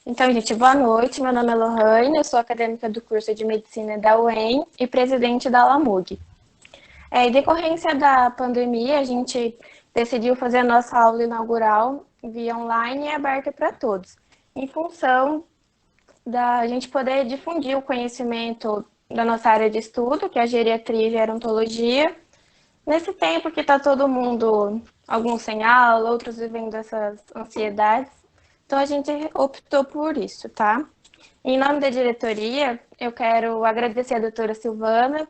Então, gente, boa noite. Meu nome é Lohane, eu sou acadêmica do curso de Medicina da UEM e presidente da Alamug. Em decorrência da pandemia, a gente decidiu fazer a nossa aula inaugural via online e aberta para todos, em função da gente poder difundir o conhecimento da nossa área de estudo, que é a geriatria e gerontologia, nesse tempo que está todo mundo, alguns sem aula, outros vivendo essas ansiedades. Então, a gente optou por isso, tá? Em nome da diretoria, eu quero agradecer a doutora Silvana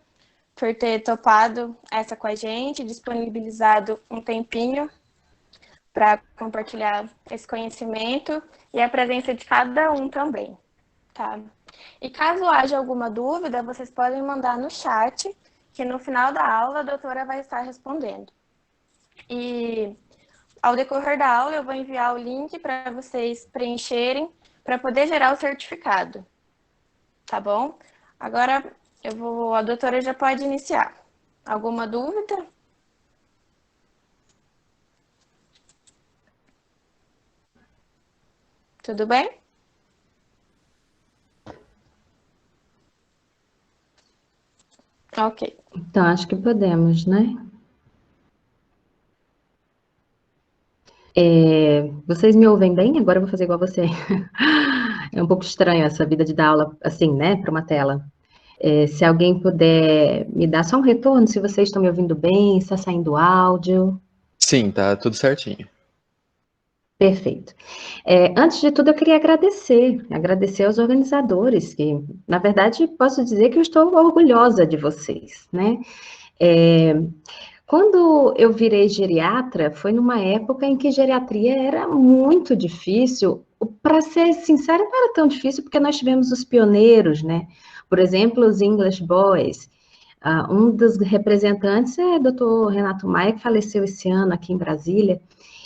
por ter topado essa com a gente, disponibilizado um tempinho para compartilhar esse conhecimento e a presença de cada um também, tá? E caso haja alguma dúvida, vocês podem mandar no chat, que no final da aula a doutora vai estar respondendo. E ao decorrer da aula, eu vou enviar o link para vocês preencherem para poder gerar o certificado, tá bom? Agora, a doutora já pode iniciar. Alguma dúvida? Tudo bem? Ok. Então, acho que podemos, né? Vocês me ouvem bem? Agora eu vou fazer igual a você. É um pouco estranho essa vida de dar aula assim, né, para uma tela. Se alguém puder me dar só um retorno, se vocês estão me ouvindo bem, está saindo áudio. Sim, tá tudo certinho. Perfeito. Antes de tudo, eu queria agradecer aos organizadores, que, na verdade, posso dizer que eu estou orgulhosa de vocês, né? Quando eu virei geriatra, foi numa época em que geriatria era muito difícil. Para ser sincera, não era tão difícil, porque nós tivemos os pioneiros, né? Por exemplo, os English Boys. Um dos representantes é o Dr. Renato Maia, que faleceu esse ano aqui em Brasília,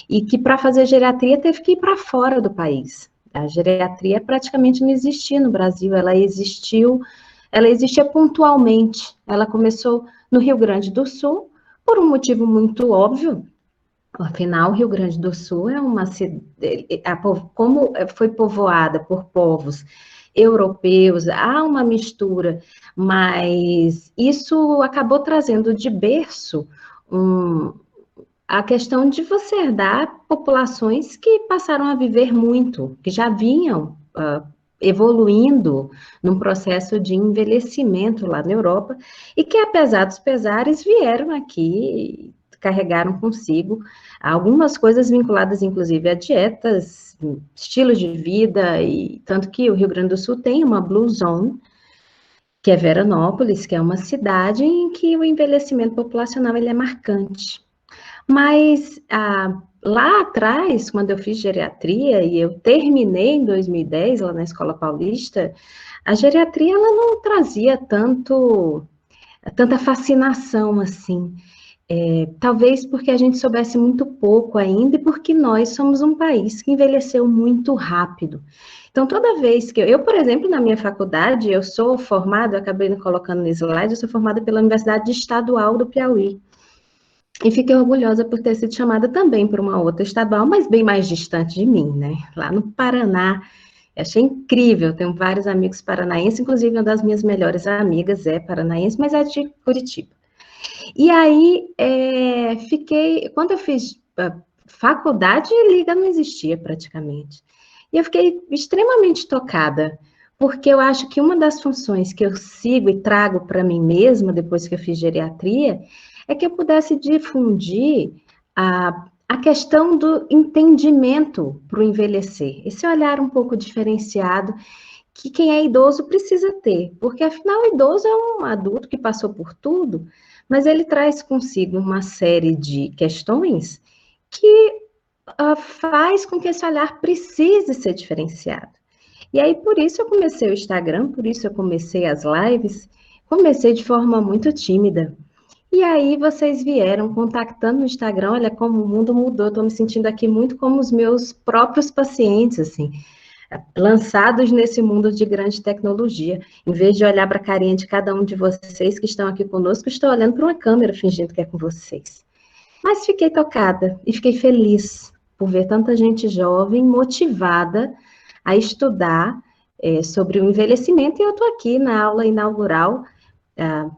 e que para fazer geriatria teve que ir para fora do país. A geriatria praticamente não existia no Brasil, ela existia pontualmente. Ela começou no Rio Grande do Sul, por um motivo muito óbvio. Afinal, o Rio Grande do Sul é uma cidade, como foi povoada por povos europeus, há uma mistura, mas isso acabou trazendo de berço a questão de você herdar populações que passaram a viver muito, que já vinham evoluindo num processo de envelhecimento lá na Europa, e que, apesar dos pesares, vieram aqui e carregaram consigo algumas coisas vinculadas, inclusive, a dietas, estilos de vida, e tanto que o Rio Grande do Sul tem uma Blue Zone, que é Veranópolis, que é uma cidade em que o envelhecimento populacional ele é marcante. Mas lá atrás, quando eu fiz geriatria, e eu terminei em 2010, lá na Escola Paulista, a geriatria ela não trazia tanta fascinação assim. Talvez porque a gente soubesse muito pouco ainda, e porque nós somos um país que envelheceu muito rápido. Então, toda vez que por exemplo, na minha faculdade, eu sou formada, eu acabei colocando no slide, eu sou formada pela Universidade Estadual do Piauí. E fiquei orgulhosa por ter sido chamada também por uma outra estadual, mas bem mais distante de mim, né? Lá no Paraná. Eu achei incrível, tenho vários amigos paranaenses, inclusive uma das minhas melhores amigas é paranaense, mas é de Curitiba. E aí, quando eu fiz faculdade, Liga não existia praticamente. E eu fiquei extremamente tocada, porque eu acho que uma das funções que eu sigo e trago para mim mesma, depois que eu fiz geriatria, é que eu pudesse difundir a questão do entendimento para o envelhecer. Esse olhar um pouco diferenciado que quem é idoso precisa ter, porque afinal o idoso é um adulto que passou por tudo, mas ele traz consigo uma série de questões que faz com que esse olhar precise ser diferenciado. E aí, por isso eu comecei o Instagram, por isso eu comecei as lives, comecei de forma muito tímida. E aí vocês vieram contactando no Instagram, olha como o mundo mudou, estou me sentindo aqui muito como os meus próprios pacientes, assim, lançados nesse mundo de grande tecnologia. Em vez de olhar para a carinha de cada um de vocês que estão aqui conosco, estou olhando para uma câmera fingindo que é com vocês. Mas fiquei tocada e fiquei feliz por ver tanta gente jovem, motivada a estudar sobre o envelhecimento, e eu estou aqui na aula inaugural,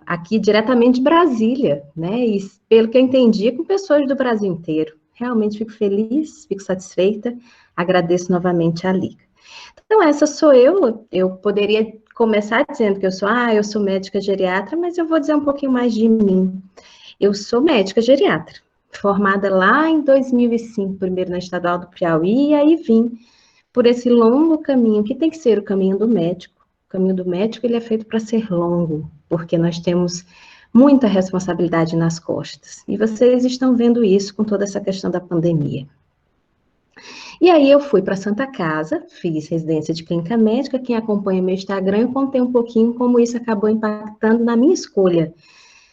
aqui diretamente de Brasília, né? E pelo que eu entendi, com pessoas do Brasil inteiro. Realmente fico feliz, fico satisfeita, agradeço novamente a Liga. Então, essa sou eu poderia começar dizendo que eu sou médica geriatra, mas eu vou dizer um pouquinho mais de mim. Eu sou médica geriatra, formada lá em 2005, primeiro na Estadual do Piauí, e aí vim por esse longo caminho, que tem que ser o caminho do médico. O caminho do médico, ele é feito para ser longo, porque nós temos muita responsabilidade nas costas. E vocês estão vendo isso com toda essa questão da pandemia. E aí eu fui para Santa Casa, fiz residência de clínica médica. Quem acompanha meu Instagram, eu contei um pouquinho como isso acabou impactando na minha escolha,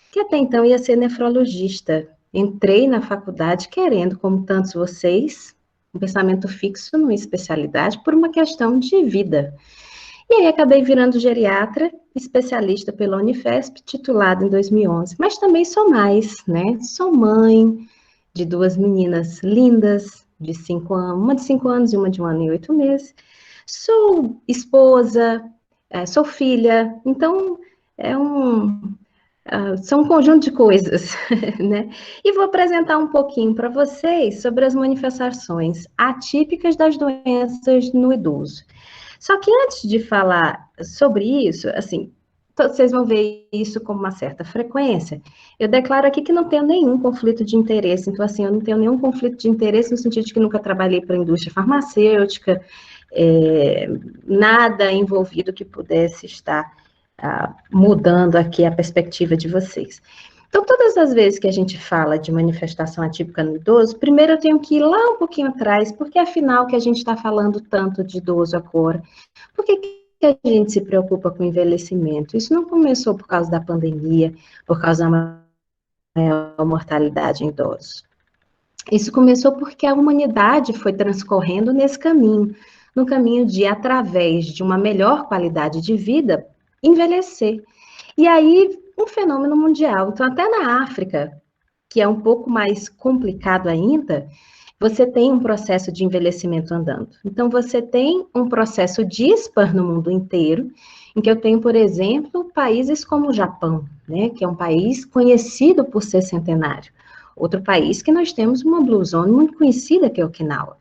que até então ia ser nefrologista. Entrei na faculdade querendo, como tantos vocês, um pensamento fixo numa especialidade por uma questão de vida. E aí acabei virando geriatra, especialista pela Unifesp, titulada em 2011. Mas também sou mais, né? Sou mãe de 2 meninas lindas, de 5 anos, uma de 5 anos e uma de 1 ano e 8 meses. Sou esposa, sou filha, então são um conjunto de coisas, né? E vou apresentar um pouquinho para vocês sobre as manifestações atípicas das doenças no idoso. Só que antes de falar sobre isso, assim, vocês vão ver isso com uma certa frequência. Eu declaro aqui que não tenho nenhum conflito de interesse. Então, assim, eu não tenho nenhum conflito de interesse no sentido de que nunca trabalhei para a indústria farmacêutica, nada envolvido que pudesse estar mudando aqui a perspectiva de vocês. Então, todas as vezes que a gente fala de manifestação atípica no idoso, primeiro eu tenho que ir lá um pouquinho atrás, porque afinal que a gente está falando tanto de idoso agora, por que a gente se preocupa com o envelhecimento? Isso não começou por causa da pandemia, por causa da maior mortalidade em idosos. Isso começou porque a humanidade foi transcorrendo nesse caminho, no caminho de, através de uma melhor qualidade de vida, envelhecer. E aí, um fenômeno mundial. Então, até na África, que é um pouco mais complicado ainda, você tem um processo de envelhecimento andando. Então, você tem um processo dispar no mundo inteiro, em que eu tenho, por exemplo, países como o Japão, né, que é um país conhecido por ser centenário. Outro país que nós temos uma Blue Zone muito conhecida, que é Okinawa.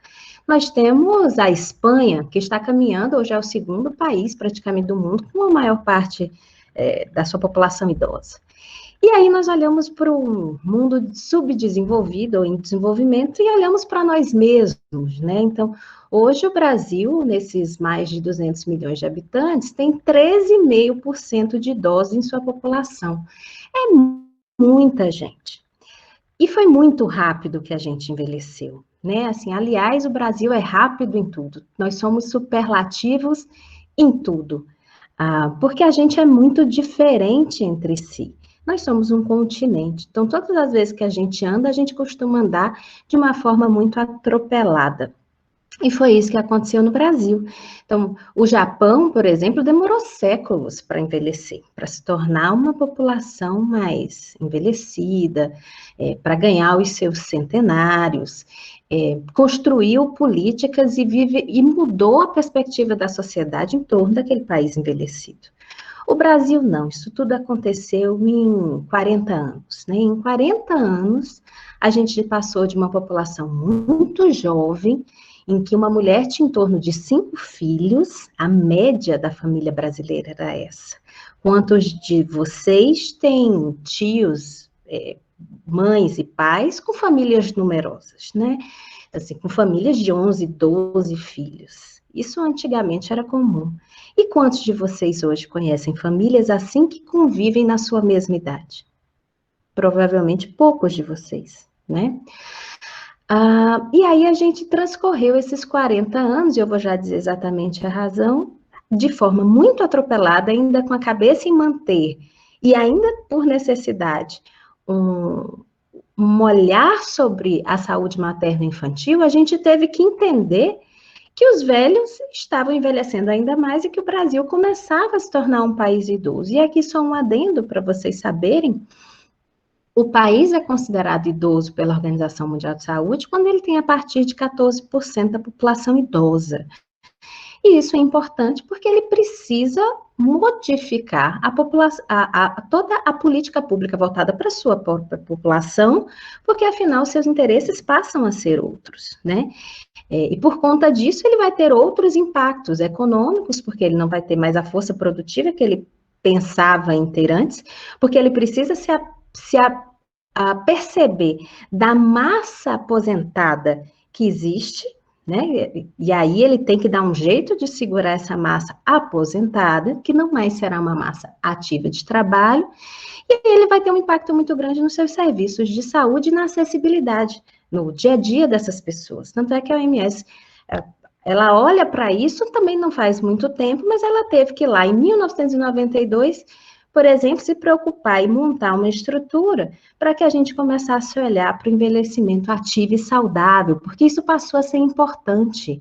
Nós temos a Espanha, que está caminhando, hoje é o segundo país praticamente do mundo, com a maior parte da sua população idosa. E aí nós olhamos para o mundo subdesenvolvido ou em desenvolvimento e olhamos para nós mesmos, né? Então, hoje o Brasil, nesses mais de 200 milhões de habitantes, tem 13,5% de idosos em sua população. É muita gente. E foi muito rápido que a gente envelheceu, né? Assim, aliás, o Brasil é rápido em tudo. Nós somos superlativos em tudo. Porque a gente é muito diferente entre si. Nós somos um continente, então todas as vezes que a gente anda, a gente costuma andar de uma forma muito atropelada. E foi isso que aconteceu no Brasil. Então, o Japão, por exemplo, demorou séculos para envelhecer, para se tornar uma população mais envelhecida, para ganhar os seus centenários, construiu políticas e mudou a perspectiva da sociedade em torno daquele país envelhecido. O Brasil não, isso tudo aconteceu em 40 anos. Né? Em 40 anos, a gente passou de uma população muito jovem, em que uma mulher tinha em torno de 5 filhos, a média da família brasileira era essa. Quantos de vocês têm tios, mães e pais com famílias numerosas, né? Assim, com famílias de 11, 12 filhos. Isso antigamente era comum. E quantos de vocês hoje conhecem famílias assim que convivem na sua mesma idade? Provavelmente poucos de vocês, né? E aí a gente transcorreu esses 40 anos, e eu vou já dizer exatamente a razão, de forma muito atropelada, ainda com a cabeça em manter, e ainda por necessidade, um olhar sobre a saúde materno-infantil, a gente teve que entender que os velhos estavam envelhecendo ainda mais e que o Brasil começava a se tornar um país idoso. E aqui só um adendo para vocês saberem, o país é considerado idoso pela Organização Mundial de Saúde quando ele tem a partir de 14% da população idosa. E isso é importante porque ele precisa modificar a população, toda a política pública voltada para a sua própria população, porque afinal seus interesses passam a ser outros, né? E por conta disso ele vai ter outros impactos econômicos, porque ele não vai ter mais a força produtiva que ele pensava em ter antes, porque ele precisa a perceber da massa aposentada que existe, né? E aí ele tem que dar um jeito de segurar essa massa aposentada, que não mais será uma massa ativa de trabalho, e ele vai ter um impacto muito grande nos seus serviços de saúde e na acessibilidade, no dia a dia dessas pessoas. Tanto é que a OMS, ela olha para isso também não faz muito tempo, mas ela teve que ir lá em 1992, por exemplo, se preocupar e montar uma estrutura para que a gente começasse a olhar para o envelhecimento ativo e saudável, porque isso passou a ser importante.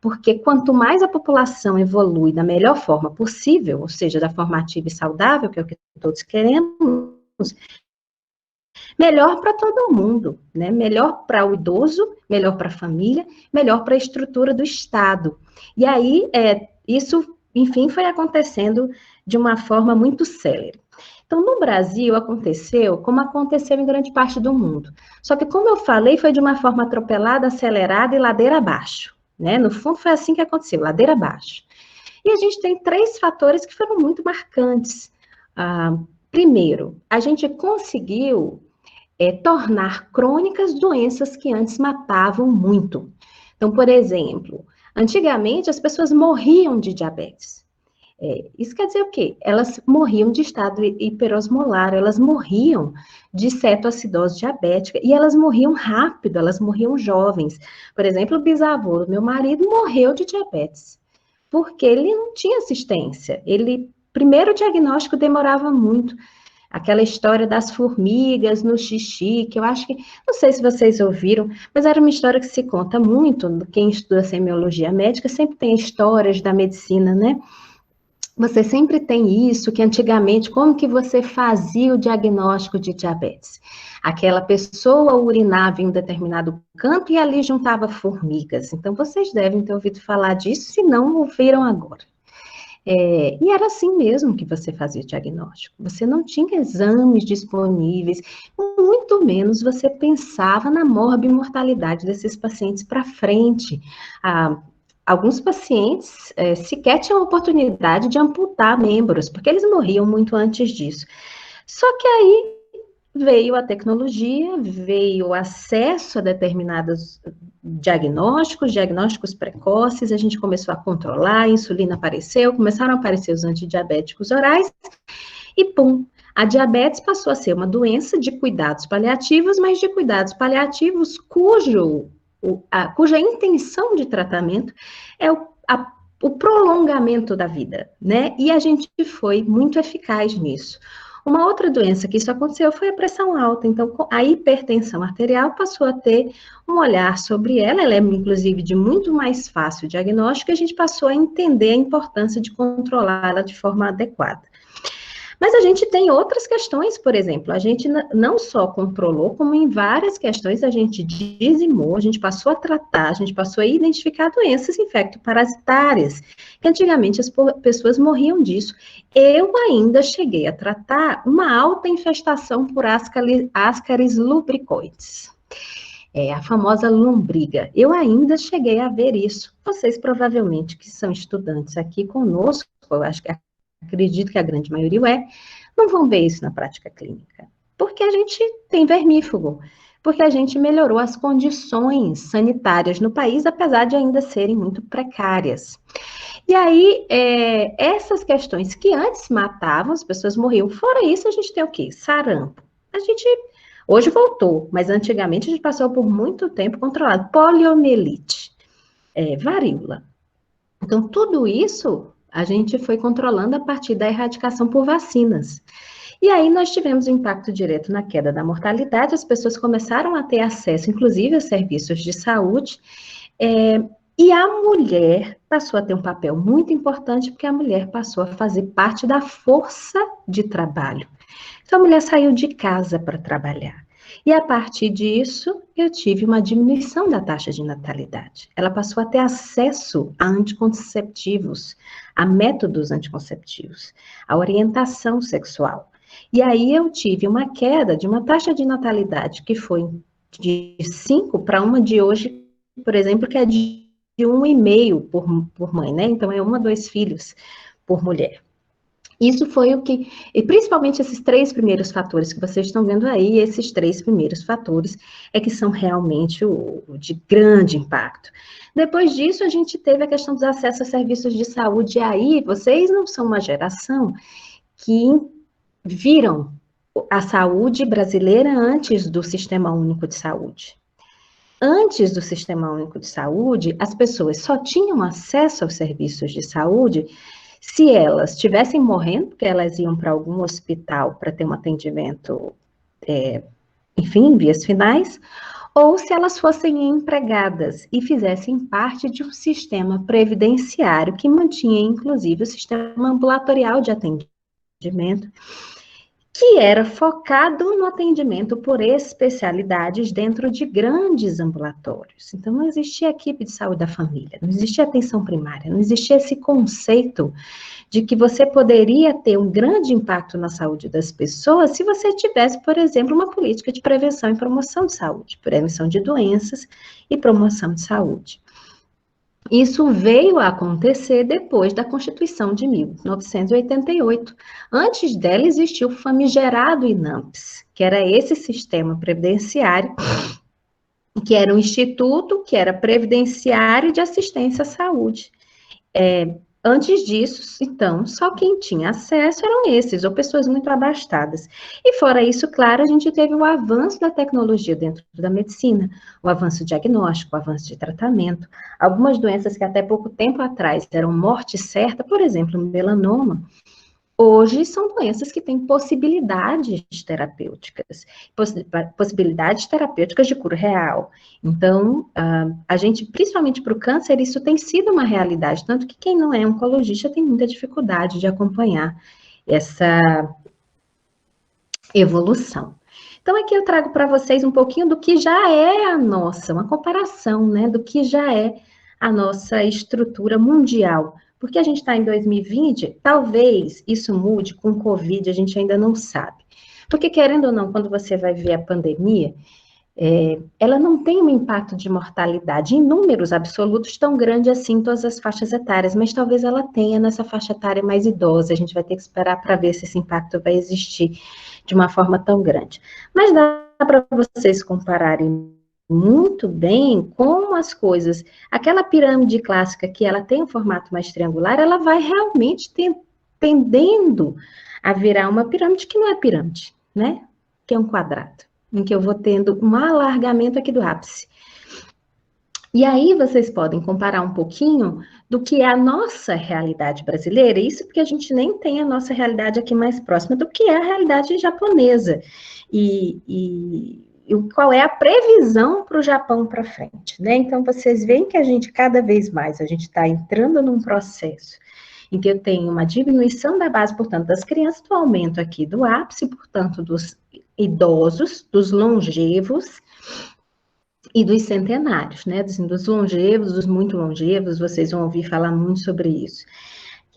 Porque quanto mais a população evolui da melhor forma possível, ou seja, da forma ativa e saudável, que é o que todos queremos, melhor para todo mundo, né? Melhor para o idoso, melhor para a família, melhor para a estrutura do Estado. E aí, isso, enfim, foi acontecendo de uma forma muito célere. Então, no Brasil, aconteceu como aconteceu em grande parte do mundo. Só que, como eu falei, foi de uma forma atropelada, acelerada e ladeira abaixo, né? No fundo, foi assim que aconteceu, ladeira abaixo. E a gente tem 3 fatores que foram muito marcantes. Primeiro, a gente conseguiu tornar crônicas doenças que antes matavam muito. Então, por exemplo, antigamente as pessoas morriam de diabetes. Isso quer dizer o quê? Elas morriam de estado hiperosmolar, elas morriam de cetoacidose diabética, e elas morriam rápido, elas morriam jovens. Por exemplo, o bisavô do meu marido morreu de diabetes, porque ele não tinha assistência. Primeiro, o diagnóstico demorava muito. Aquela história das formigas no xixi, que eu acho que, não sei se vocês ouviram, mas era uma história que se conta muito, quem estuda semiologia médica sempre tem histórias da medicina, né? Você sempre tem isso, que antigamente, como que você fazia o diagnóstico de diabetes? Aquela pessoa urinava em um determinado canto e ali juntava formigas. Então, vocês devem ter ouvido falar disso, se não ouviram agora. E era assim mesmo que você fazia o diagnóstico. Você não tinha exames disponíveis, muito menos você pensava na morbimortalidade desses pacientes para frente. Alguns pacientes sequer tinham a oportunidade de amputar membros, porque eles morriam muito antes disso. Só que aí veio a tecnologia, veio o acesso a determinados diagnósticos precoces, a gente começou a controlar, a insulina apareceu, começaram a aparecer os antidiabéticos orais, e pum, a diabetes passou a ser uma doença de cuidados paliativos, mas de cuidados paliativos cuja intenção de tratamento é o prolongamento da vida, né? E a gente foi muito eficaz nisso. Uma outra doença que isso aconteceu foi a pressão alta. Então, a hipertensão arterial passou a ter um olhar sobre ela é, inclusive, de muito mais fácil diagnóstico, e a gente passou a entender a importância de controlá-la de forma adequada. Mas a gente tem outras questões, por exemplo, a gente não só controlou, como em várias questões a gente dizimou, a gente passou a tratar, a gente passou a identificar doenças infectoparasitárias, que antigamente as pessoas morriam disso. Eu ainda cheguei a tratar uma alta infestação por Ascaris lubricoides. A famosa lombriga. Eu ainda cheguei a ver isso. Vocês provavelmente que são estudantes aqui conosco, eu acho que acredito que a grande maioria não vão ver isso na prática clínica, porque a gente tem vermífugo, porque a gente melhorou as condições sanitárias no país, apesar de ainda serem muito precárias. E aí, essas questões que antes matavam, as pessoas morriam. Fora isso, a gente tem o quê? Sarampo. A gente hoje voltou, mas antigamente a gente passou por muito tempo controlado. Poliomielite, varíola. Então, tudo isso a gente foi controlando a partir da erradicação por vacinas. E aí nós tivemos um impacto direto na queda da mortalidade, as pessoas começaram a ter acesso, inclusive, a serviços de saúde, e a mulher passou a ter um papel muito importante, porque a mulher passou a fazer parte da força de trabalho. Então, a mulher saiu de casa para trabalhar. E a partir disso, eu tive uma diminuição da taxa de natalidade. Ela passou a ter acesso a anticonceptivos, a métodos anticonceptivos, a orientação sexual. E aí eu tive uma queda de uma taxa de natalidade que foi de 5 para uma de hoje, por exemplo, que é de 1,5 por mãe, né? Então, é 1 a 2 filhos por mulher. Isso foi o que, e principalmente esses 3 primeiros fatores que vocês estão vendo aí, esses 3 primeiros fatores é que são realmente o de grande impacto. Depois disso, a gente teve a questão dos acessos a serviços de saúde, e aí vocês não são uma geração que viram a saúde brasileira antes do Sistema Único de Saúde. Antes do Sistema Único de Saúde, as pessoas só tinham acesso aos serviços de saúde se elas estivessem morrendo, porque elas iam para algum hospital para ter um atendimento, enfim, em vias finais, ou se elas fossem empregadas e fizessem parte de um sistema previdenciário que mantinha, inclusive, o sistema ambulatorial de atendimento, que era focado no atendimento por especialidades dentro de grandes ambulatórios. Então, não existia equipe de saúde da família, não existia atenção primária, não existia esse conceito de que você poderia ter um grande impacto na saúde das pessoas se você tivesse, por exemplo, uma política de prevenção e promoção de saúde, prevenção de doenças e promoção de saúde. Isso veio a acontecer depois da Constituição de 1988. Antes dela existia o famigerado INAMPS, que era esse sistema previdenciário, que era um instituto que era previdenciário de assistência à saúde. Antes disso, então, só quem tinha acesso eram esses, ou pessoas muito abastadas. E fora isso, claro, a gente teve o avanço da tecnologia dentro da medicina, o avanço diagnóstico, o avanço de tratamento. Algumas doenças que até pouco tempo atrás eram morte certa, por exemplo, melanoma, hoje são doenças que têm possibilidades terapêuticas, possibilidades terapêuticas de cura real. Então, a gente, principalmente para o câncer, isso tem sido uma realidade, tanto que quem não é oncologista tem muita dificuldade de acompanhar essa evolução. Então, aqui eu trago para vocês um pouquinho do que já é a nossa, uma comparação, né, do que já é a nossa estrutura mundial. Porque a gente está em 2020, talvez isso mude com o Covid, a gente ainda não sabe. Porque, querendo ou não, quando você vai ver a pandemia, ela não tem um impacto de mortalidade em números absolutos tão grande assim em todas as faixas etárias, mas talvez ela tenha nessa faixa etária mais idosa. A gente vai ter que esperar para ver se esse impacto vai existir de uma forma tão grande. Mas dá para vocês compararem muito bem como as coisas, aquela pirâmide clássica que ela tem um formato mais triangular, ela vai realmente tendendo a virar uma pirâmide que não é pirâmide, né? Que é um quadrado, em que eu vou tendo um alargamento aqui do ápice. E aí vocês podem comparar um pouquinho do que é a nossa realidade brasileira, isso porque a gente nem tem a nossa realidade aqui mais próxima do que é a realidade japonesa. E qual é a previsão para o Japão para frente, né? Então, vocês veem que a gente, cada vez mais, a gente está entrando num processo em que eu tenho uma diminuição da base, portanto, das crianças, do aumento aqui do ápice, portanto, dos idosos, dos longevos e dos centenários, né? Dos longevos, dos muito longevos, vocês vão ouvir falar muito sobre isso.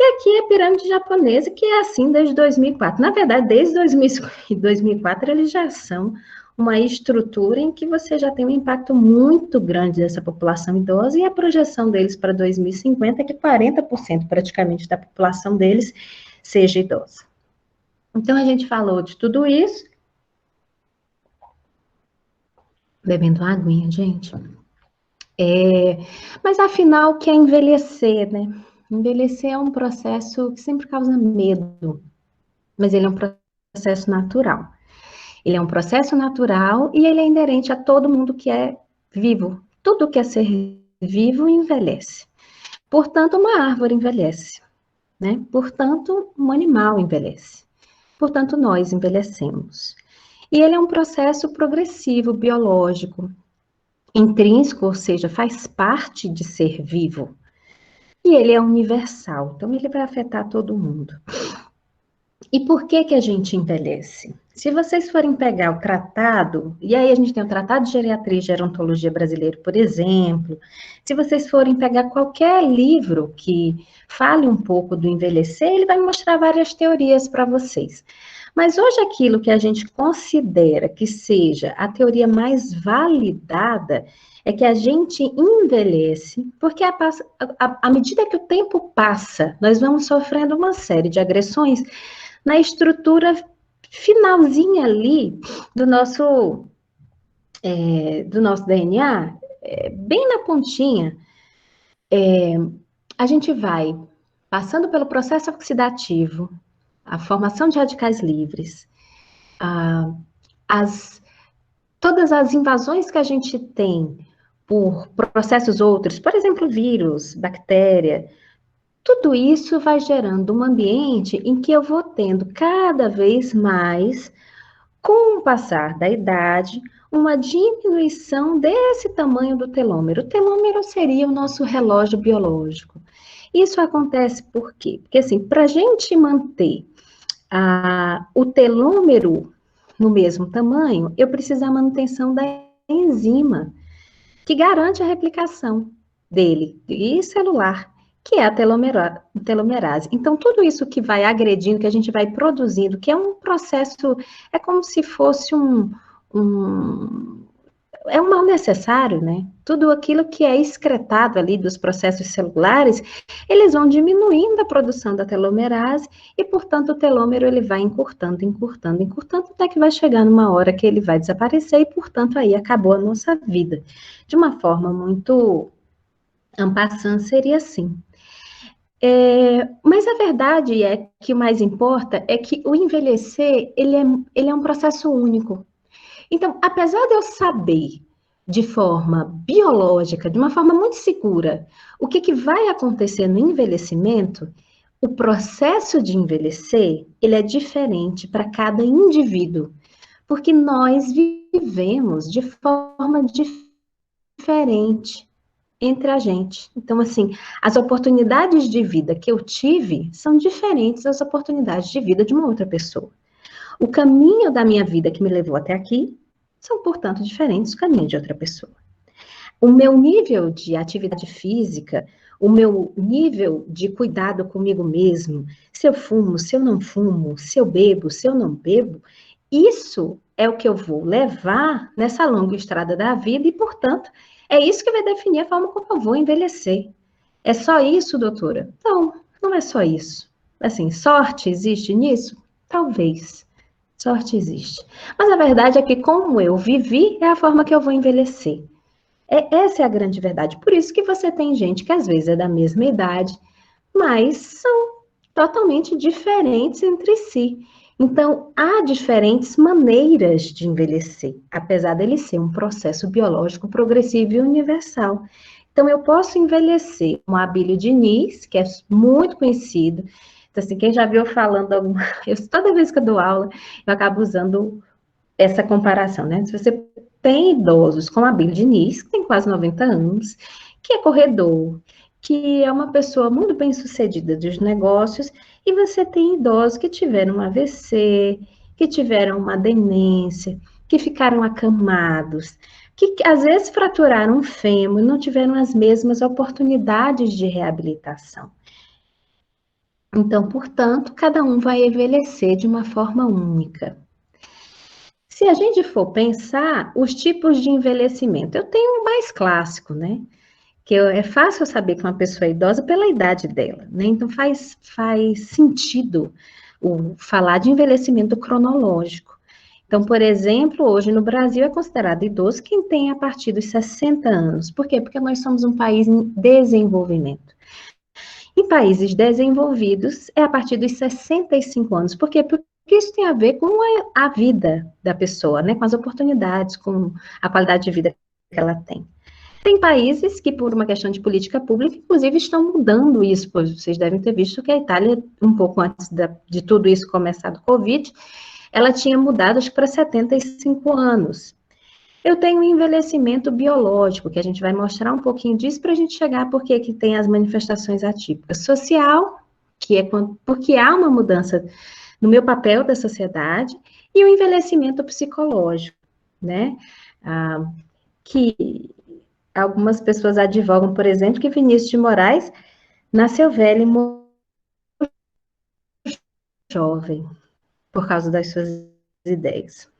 E aqui é a pirâmide japonesa, que é assim desde 2004. Na verdade, desde 2004, eles já são uma estrutura em que você já tem um impacto muito grande dessa população idosa, e a projeção deles para 2050 é que 40% praticamente da população deles seja idosa. Então, a gente falou de tudo isso. Bebendo aguinha, gente. Mas, afinal, o que é envelhecer, né? Envelhecer é um processo que sempre causa medo, mas ele é um processo natural. Ele é um processo natural e ele é inerente a todo mundo que é vivo. Tudo que é ser vivo envelhece. Portanto, uma árvore envelhece, né? Portanto, um animal envelhece. Portanto, nós envelhecemos. E ele é um processo progressivo, biológico, intrínseco, ou seja, faz parte de ser vivo. E ele é universal, então ele vai afetar todo mundo. E por que que a gente envelhece? Se vocês forem pegar o tratado, e aí a gente tem o Tratado de Geriatria e Gerontologia Brasileiro, por exemplo, se vocês forem pegar qualquer livro que fale um pouco do envelhecer, ele vai mostrar várias teorias para vocês. Mas hoje aquilo que a gente considera que seja a teoria mais validada é que a gente envelhece, porque à medida que o tempo passa, nós vamos sofrendo uma série de agressões na estrutura finalzinha ali do nosso DNA, bem na pontinha, a gente vai passando pelo processo oxidativo, a formação de radicais livres, todas as invasões que a gente tem por processos outros, por exemplo, vírus, bactéria, tudo isso vai gerando um ambiente em que eu vou tendo cada vez mais, com o passar da idade, uma diminuição desse tamanho do telômero. O telômero seria o nosso relógio biológico. Isso acontece por quê? Porque, assim, para a gente manter o telômero no mesmo tamanho, eu preciso da manutenção da enzima, que garante a replicação dele, e celular, que é a telomerase. Então, tudo isso que vai agredindo, que a gente vai produzindo, que é um processo, é como se fosse é um mal necessário, né? Tudo aquilo que é excretado ali dos processos celulares, eles vão diminuindo a produção da telomerase e, portanto, o telômero ele vai encurtando, encurtando, encurtando, até que vai chegar numa hora que ele vai desaparecer e, portanto, aí acabou a nossa vida. De uma forma muito en passant, seria assim. Mas a verdade é que o mais importa é que o envelhecer, ele é um processo único. Então, apesar de eu saber de forma biológica, de uma forma muito segura, o que vai acontecer no envelhecimento, o processo de envelhecer, ele é diferente para cada indivíduo, porque nós vivemos de forma diferente entre a gente. Então, assim, as oportunidades de vida que eu tive são diferentes das oportunidades de vida de uma outra pessoa. O caminho da minha vida que me levou até aqui são, portanto, diferentes do caminho de outra pessoa. O meu nível de atividade física, o meu nível de cuidado comigo mesmo, se eu fumo, se eu não fumo, se eu bebo, se eu não bebo, isso é o que eu vou levar nessa longa estrada da vida e, portanto, é isso que vai definir a forma como eu vou envelhecer. É só isso, doutora? Não, não é só isso. Assim, sorte existe nisso? Talvez. Sorte existe. Mas a verdade é que como eu vivi, é a forma que eu vou envelhecer. Essa é a grande verdade. Por isso que você tem gente que às vezes é da mesma idade, mas são totalmente diferentes entre si. Então, há diferentes maneiras de envelhecer, apesar dele ser um processo biológico progressivo e universal. Então, eu posso envelhecer com a Abílio Diniz, que é muito conhecido. Então, assim, quem já viu falando, toda vez que eu dou aula, eu acabo usando essa comparação, né? Se você tem idosos como a Abílio Diniz, que tem quase 90 anos, que é corredor, que é uma pessoa muito bem sucedida dos negócios, e você tem idosos que tiveram um AVC, que tiveram uma demência, que ficaram acamados, que às vezes fraturaram um fêmur e não tiveram as mesmas oportunidades de reabilitação. Então, portanto, cada um vai envelhecer de uma forma única. Se a gente for pensar os tipos de envelhecimento, eu tenho um mais clássico, né? Que é fácil saber que uma pessoa é idosa pela idade dela, né? Então faz sentido falar de envelhecimento cronológico. Então, por exemplo, hoje no Brasil é considerado idoso quem tem a partir dos 60 anos. Por quê? Porque nós somos um país em desenvolvimento. Em países desenvolvidos é a partir dos 65 anos. Por quê? Porque isso tem a ver com a vida da pessoa, né? Com as oportunidades, com a qualidade de vida que ela tem. Tem países que, por uma questão de política pública, inclusive, estão mudando isso, pois vocês devem ter visto que a Itália, um pouco antes de tudo isso começar do Covid, ela tinha mudado, acho que para 75 anos. Eu tenho um envelhecimento biológico, que a gente vai mostrar um pouquinho disso para a gente chegar porque que tem as manifestações atípicas. Social, que é porque há uma mudança no meu papel da sociedade, e o envelhecimento psicológico, né? Que algumas pessoas advogam, por exemplo, que Vinícius de Moraes nasceu velho e morreu jovem, por causa das suas ideias.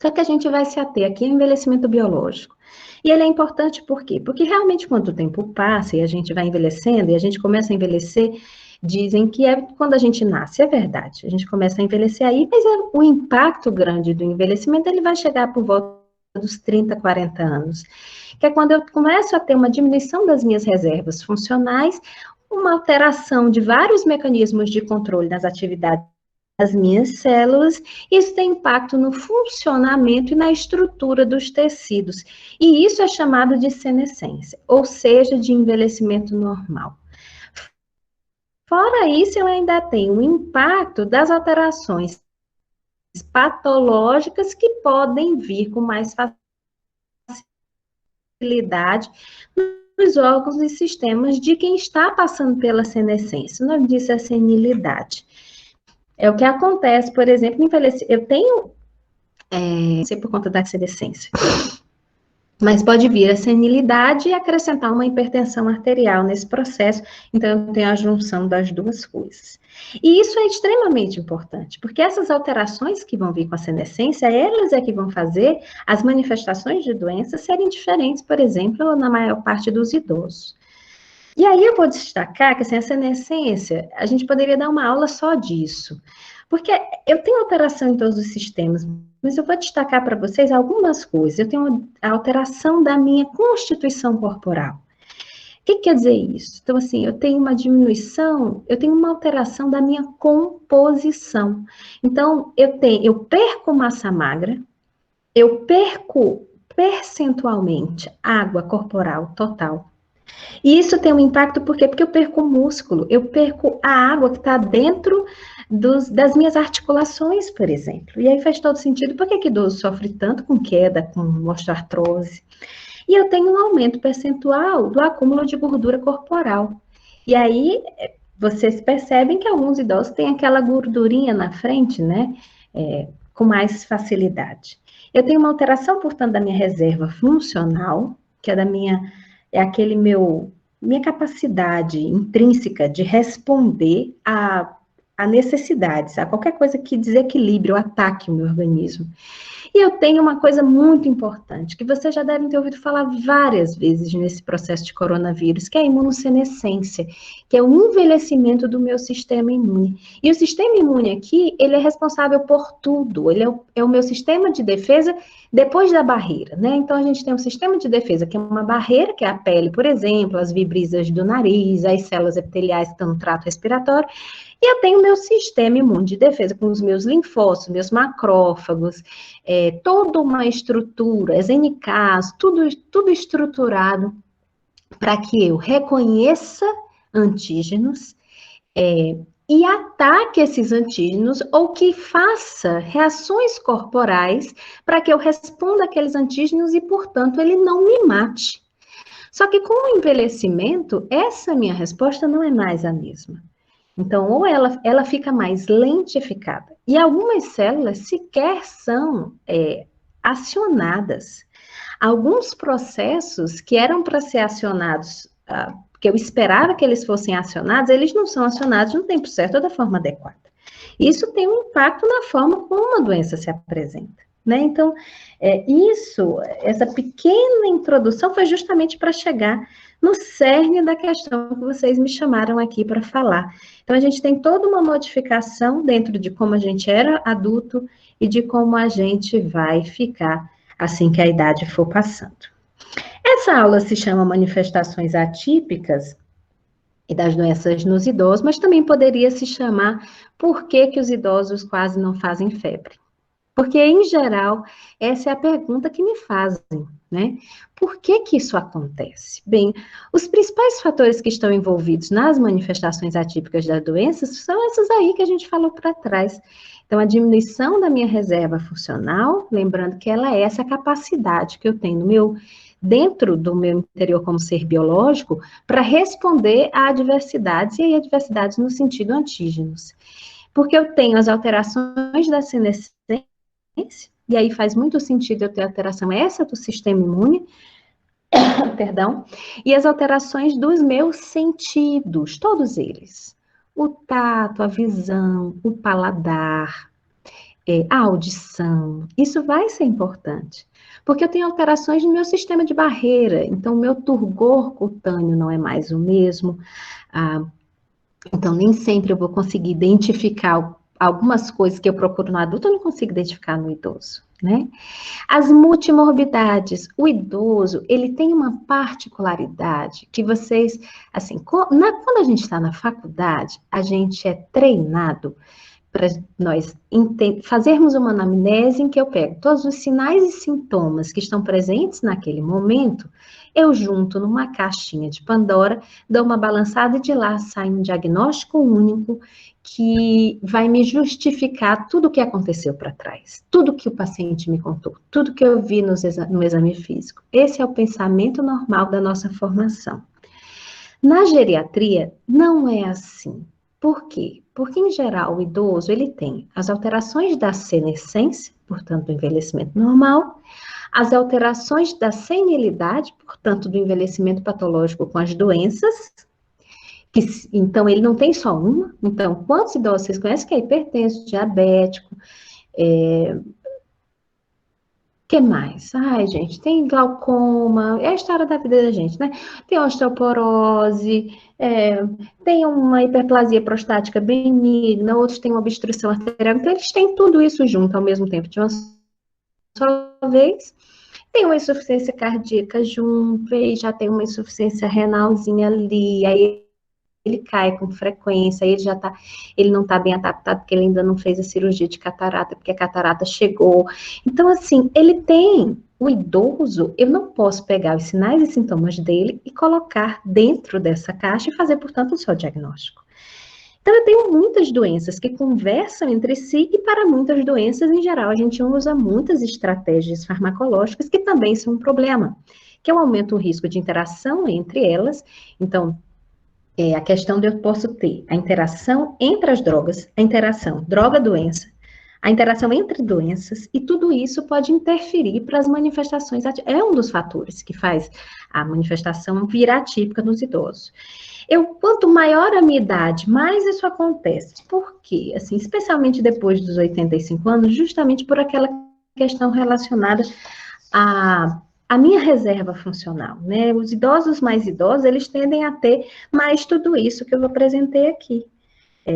Só que a gente vai se ater aqui ao envelhecimento biológico. E ele é importante por quê? Porque realmente quando o tempo passa e a gente vai envelhecendo, e a gente começa a envelhecer, dizem que é quando a gente nasce, é verdade. A gente começa a envelhecer aí, mas o impacto grande do envelhecimento, ele vai chegar por volta dos 30, 40 anos. Que é quando eu começo a ter uma diminuição das minhas reservas funcionais, uma alteração de vários mecanismos de controle das atividades das minhas células, isso tem impacto no funcionamento e na estrutura dos tecidos. E isso é chamado de senescência, ou seja, de envelhecimento normal. Fora isso, eu ainda tenho o impacto das alterações patológicas que podem vir com mais facilidade nos órgãos e sistemas de quem está passando pela senescência. O nome disso é senilidade. É o que acontece, por exemplo, envelhecer. Eu tenho, não sei por conta da senescência, mas pode vir a senilidade e acrescentar uma hipertensão arterial nesse processo, então eu tenho a junção das duas coisas. E isso é extremamente importante, porque essas alterações que vão vir com a senescência, elas é que vão fazer as manifestações de doença serem diferentes, por exemplo, na maior parte dos idosos. E aí eu vou destacar que assim, a senescência, a gente poderia dar uma aula só disso, porque eu tenho alteração em todos os sistemas, mas eu vou destacar para vocês algumas coisas. Eu tenho a alteração da minha constituição corporal. O que quer dizer isso? Então, assim, eu tenho uma diminuição, eu tenho uma alteração da minha composição. Então, eu perco massa magra, eu perco percentualmente água corporal total. E isso tem um impacto, por quê? Porque eu perco o músculo, eu perco a água que está dentro das minhas articulações, por exemplo. E aí faz todo sentido, por que idoso sofre tanto com queda, com osteoartrose? E eu tenho um aumento percentual do acúmulo de gordura corporal. E aí, vocês percebem que alguns idosos têm aquela gordurinha na frente, né? Com mais facilidade. Eu tenho uma alteração, portanto, da minha reserva funcional, que é aquele minha capacidade intrínseca de responder a necessidades, a qualquer coisa que desequilibre ou ataque o meu organismo. E eu tenho uma coisa muito importante, que vocês já devem ter ouvido falar várias vezes nesse processo de coronavírus, que é a imunossenescência, que é o envelhecimento do meu sistema imune. E o sistema imune aqui, ele é responsável por tudo, ele é o meu sistema de defesa depois da barreira, né? Então, a gente tem um sistema de defesa, que é uma barreira, que é a pele, por exemplo, as vibrisas do nariz, as células epiteliais que estão no trato respiratório, e eu tenho o meu sistema imune de defesa, com os meus linfócitos, meus macrófagos, toda uma estrutura, as NKs, tudo estruturado para que eu reconheça antígenos e ataque esses antígenos ou que faça reações corporais para que eu responda aqueles antígenos e, portanto, ele não me mate. Só que com o envelhecimento, essa minha resposta não é mais a mesma. Então, ou ela fica mais lentificada. E algumas células sequer são acionadas. Alguns processos que eram para ser acionados, que eu esperava que eles fossem acionados, eles não são acionados no tempo certo ou da forma adequada. Isso tem um impacto na forma como a doença se apresenta, né? Então, essa pequena introdução foi justamente para chegar no cerne da questão que vocês me chamaram aqui para falar. Então, a gente tem toda uma modificação dentro de como a gente era adulto e de como a gente vai ficar assim que a idade for passando. Essa aula se chama Manifestações Atípicas e das Doenças nos Idosos, mas também poderia se chamar Por que que os idosos quase não fazem febre? Porque, em geral, essa é a pergunta que me fazem, né? Por que que isso acontece? Bem, os principais fatores que estão envolvidos nas manifestações atípicas da doença são esses aí que a gente falou para trás. Então, a diminuição da minha reserva funcional, lembrando que ela é essa capacidade que eu tenho dentro do meu interior como ser biológico, para responder a adversidades, e aí adversidades no sentido antígenos. Porque eu tenho as alterações da senescência, e aí faz muito sentido eu ter alteração essa do sistema imune, perdão, e as alterações dos meus sentidos, todos eles. O tato, a visão, o paladar, a audição, isso vai ser importante. Porque eu tenho alterações no meu sistema de barreira, então o meu turgor cutâneo não é mais o mesmo, então nem sempre eu vou conseguir identificar algumas coisas que eu procuro no adulto, eu não consigo identificar no idoso, né? As multimorbidades, o idoso, ele tem uma particularidade que vocês, assim, quando a gente está na faculdade, a gente é treinado para nós fazermos uma anamnese em que eu pego todos os sinais e sintomas que estão presentes naquele momento, eu junto numa caixinha de Pandora, dou uma balançada e de lá sai um diagnóstico único que vai me justificar tudo o que aconteceu para trás, tudo que o paciente me contou, tudo que eu vi no exame físico. Esse é o pensamento normal da nossa formação. Na geriatria, não é assim. Por quê? Porque, em geral, o idoso, ele tem as alterações da senescência, portanto, do envelhecimento normal, as alterações da senilidade, portanto, do envelhecimento patológico com as doenças, então, ele não tem só uma. Então, quantos idosos vocês conhecem que é hipertenso, diabético, que mais? Ai, gente, tem glaucoma, é a história da vida da gente, né? Tem osteoporose, tem uma hiperplasia prostática benigna, outros têm uma obstrução arterial, então eles têm tudo isso junto ao mesmo tempo, de uma só vez. Tem uma insuficiência cardíaca junto, e já tem uma insuficiência renalzinha ali, aí ele cai com frequência, aí ele não está bem adaptado, porque ele ainda não fez a cirurgia de catarata, porque a catarata chegou. Então, assim, o idoso, eu não posso pegar os sinais e sintomas dele e colocar dentro dessa caixa e fazer, portanto, o seu diagnóstico. Então, eu tenho muitas doenças que conversam entre si e para muitas doenças, em geral, a gente usa muitas estratégias farmacológicas que também são um problema, que aumenta o risco de interação entre elas. Então, a questão de eu posso ter a interação entre as drogas, a interação droga-doença, a interação entre doenças, e tudo isso pode interferir para as manifestações. É um dos fatores que faz a manifestação vir atípica nos idosos. Quanto maior a minha idade, mais isso acontece. Por quê? Assim, especialmente depois dos 85 anos, justamente por aquela questão relacionada a minha reserva funcional, né? Os idosos mais idosos, eles tendem a ter mais tudo isso que eu apresentei aqui.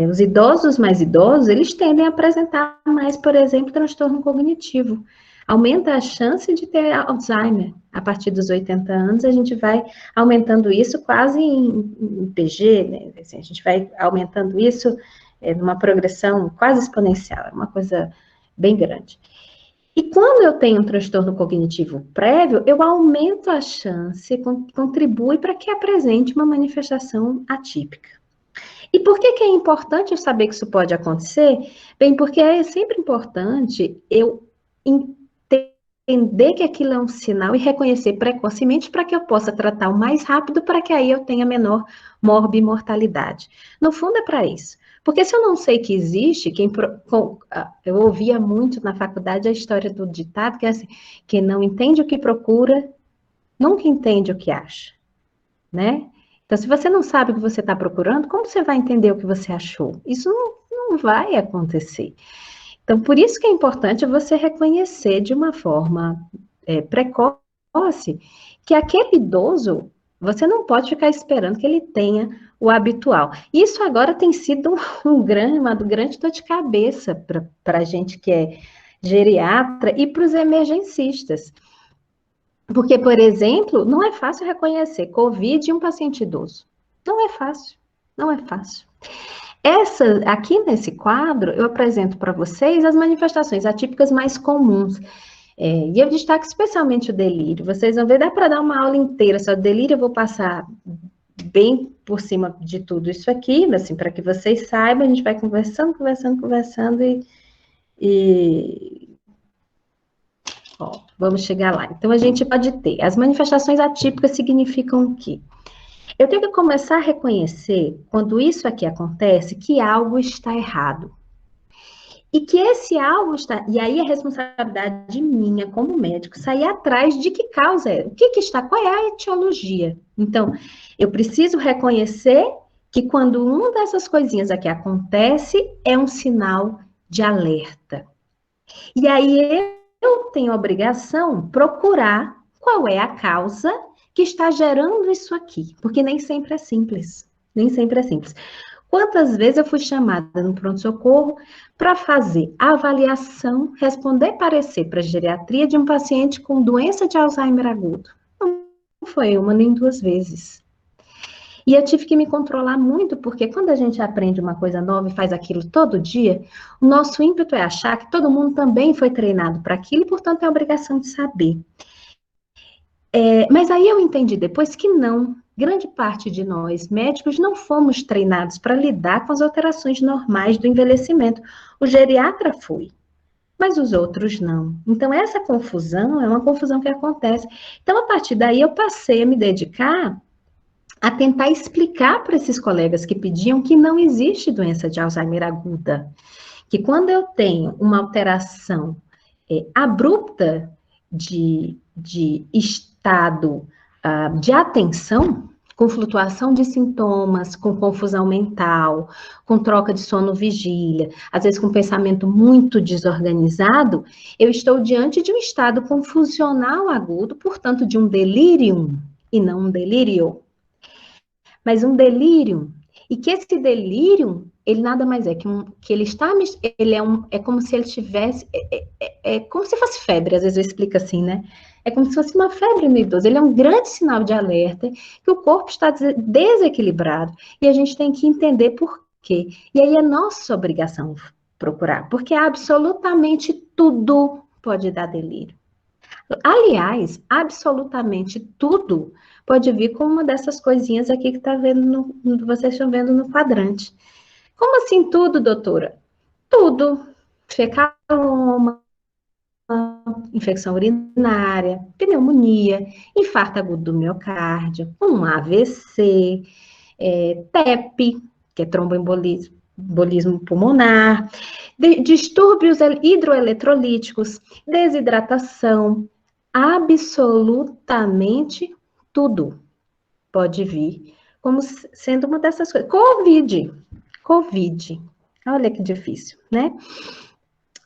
Os idosos mais idosos, eles tendem a apresentar mais, por exemplo, transtorno cognitivo. Aumenta a chance de ter Alzheimer. A partir dos 80 anos, a gente vai aumentando isso quase em PG, né? Assim, a gente vai aumentando isso numa progressão quase exponencial, é uma coisa bem grande. E quando eu tenho um transtorno cognitivo prévio, eu aumento a chance, contribui para que apresente uma manifestação atípica. E por que é importante eu saber que isso pode acontecer? Bem, porque é sempre importante eu entender que aquilo é um sinal e reconhecer precocemente para que eu possa tratar o mais rápido, para que aí eu tenha menor morbimortalidade. No fundo é para isso. Porque se eu não sei que existe, eu ouvia muito na faculdade a história do ditado, que é assim, quem não entende o que procura, nunca entende o que acha, né? Então, se você não sabe o que você está procurando, como você vai entender o que você achou? Isso não vai acontecer. Então, por isso que é importante você reconhecer de uma forma precoce que aquele idoso, você não pode ficar esperando que ele tenha o habitual. Isso agora tem sido uma grande dor de cabeça para a gente que é geriatra e para os emergencistas. Porque, por exemplo, não é fácil reconhecer COVID em um paciente idoso. Não é fácil, não é fácil. Aqui nesse quadro, eu apresento para vocês as manifestações atípicas mais comuns. E eu destaco especialmente o delírio. Vocês vão ver, dá para dar uma aula inteira só de delírio, eu vou passar bem por cima de tudo isso aqui, assim, para que vocês saibam, a gente vai conversando vamos chegar lá. Então, a gente pode ter, as manifestações atípicas significam o quê? Eu tenho que começar a reconhecer, quando isso aqui acontece, que algo está errado. E que esse algo está... E aí a responsabilidade minha, como médico, sair atrás de que causa é. O que está... Qual é a etiologia? Então, eu preciso reconhecer que quando uma dessas coisinhas aqui acontece, é um sinal de alerta. E aí eu tenho a obrigação de procurar qual é a causa que está gerando isso aqui. Porque nem sempre é simples. Nem sempre é simples. Quantas vezes eu fui chamada no pronto-socorro para fazer avaliação, responder parecer para a geriatria de um paciente com doença de Alzheimer agudo? Não foi uma nem duas vezes. E eu tive que me controlar muito, porque quando a gente aprende uma coisa nova e faz aquilo todo dia, o nosso ímpeto é achar que todo mundo também foi treinado para aquilo e, portanto, é obrigação de saber. Mas aí eu entendi depois que não. Grande parte de nós, médicos, não fomos treinados para lidar com as alterações normais do envelhecimento. O geriatra foi, mas os outros não. Então, essa confusão é uma confusão que acontece. Então, a partir daí, eu passei a me dedicar a tentar explicar para esses colegas que pediam que não existe doença de Alzheimer aguda. Que quando eu tenho uma alteração abrupta de estado de atenção, com flutuação de sintomas, com confusão mental, com troca de sono-vigília, às vezes com pensamento muito desorganizado, eu estou diante de um estado confusional agudo, portanto, de um delírio, e não um delírio, mas um delírio. E que esse delírio, ele nada mais é que ele está, ele é como se ele tivesse, como se fosse febre, às vezes eu explico assim, né? É como se fosse uma febre no idoso. Ele é um grande sinal de alerta que o corpo está desequilibrado e a gente tem que entender por quê. E aí é nossa obrigação procurar, porque absolutamente tudo pode dar delírio. Aliás, absolutamente tudo pode vir com uma dessas coisinhas aqui que tá vendo vocês estão vendo no quadrante. Como assim tudo, doutora? Tudo. Fecaloma, infecção urinária, pneumonia, infarto agudo do miocárdio, um AVC, TEP, que é tromboembolismo pulmonar, distúrbios hidroeletrolíticos, desidratação, absolutamente tudo pode vir como sendo uma dessas coisas. Covid. Olha que difícil, né?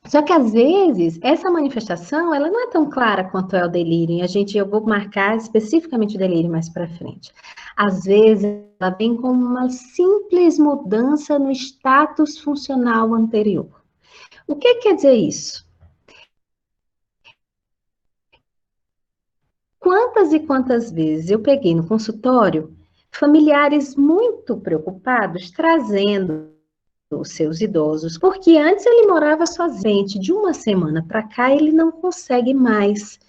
Só que às vezes essa manifestação ela não é tão clara quanto é o delírio. Eu vou marcar especificamente o delírio mais para frente. Às vezes ela vem com uma simples mudança no status funcional anterior. O que quer dizer isso? Quantas e quantas vezes eu peguei no consultório familiares muito preocupados trazendo os seus idosos, porque antes ele morava sozinho, de uma semana para cá ele não consegue mais.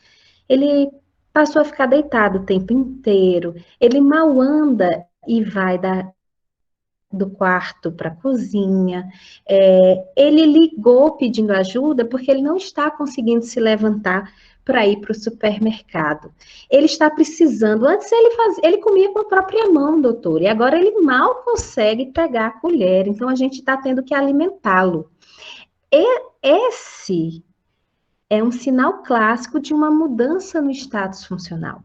Ele passou a ficar deitado o tempo inteiro, ele mal anda e vai do quarto para a cozinha. Ele ligou pedindo ajuda porque ele não está conseguindo se levantar para ir para o supermercado. Ele está precisando. Antes ele comia com a própria mão, doutor, e agora ele mal consegue pegar a colher. Então a gente está tendo que alimentá-lo. Esse é um sinal clássico de uma mudança no status funcional.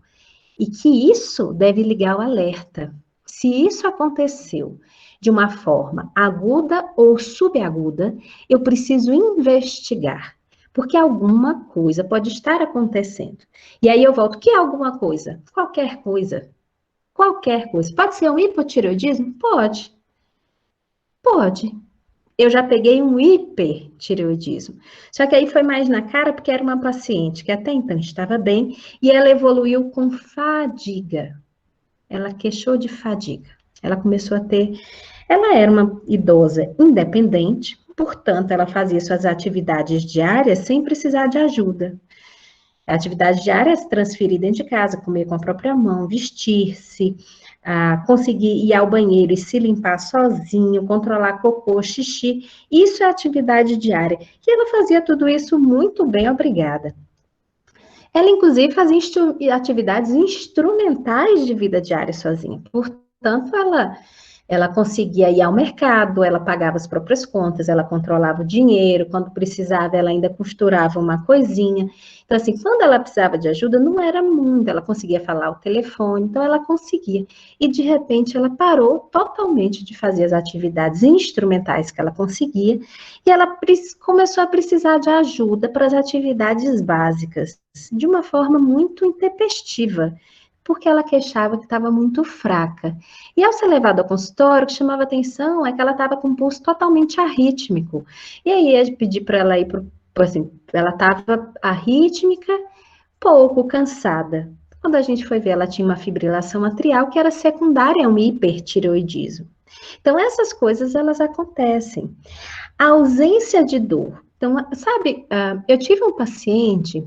E que isso deve ligar o alerta. Se isso aconteceu de uma forma aguda ou subaguda, eu preciso investigar, porque alguma coisa pode estar acontecendo. E aí eu volto, que é alguma coisa? Qualquer coisa. Qualquer coisa. Pode ser um hipotireoidismo? Pode. Pode. Eu já peguei um hipertireoidismo. Só que aí foi mais na cara porque era uma paciente que até então estava bem e ela evoluiu com fadiga. Ela queixou de fadiga. Ela começou a ter... Ela era uma idosa independente, portanto, ela fazia suas atividades diárias sem precisar de ajuda. A atividade diária é se transferir dentro de casa, comer com a própria mão, vestir-se, conseguir ir ao banheiro e se limpar sozinho, controlar cocô, xixi. Isso é atividade diária. E ela fazia tudo isso muito bem, obrigada. Ela, inclusive, fazia atividades instrumentais de vida diária sozinha. Portanto, ela Ela conseguia ir ao mercado, ela pagava as próprias contas, ela controlava o dinheiro, quando precisava, ela ainda costurava uma coisinha. Então, assim, quando ela precisava de ajuda, não era muito, ela conseguia falar ao telefone, então ela conseguia. E, de repente, ela parou totalmente de fazer as atividades instrumentais que ela conseguia, e ela começou a precisar de ajuda para as atividades básicas, de uma forma muito intempestiva, porque ela queixava que estava muito fraca. E ao ser levada ao consultório, o que chamava atenção é que ela estava com um pulso totalmente arrítmico. E aí eu pedi para ela ir para, assim, ela estava arrítmica, pouco cansada. Quando a gente foi ver, ela tinha uma fibrilação atrial que era secundária a um hipertireoidismo. Então, essas coisas, elas acontecem. A ausência de dor. Então, sabe, eu tive um paciente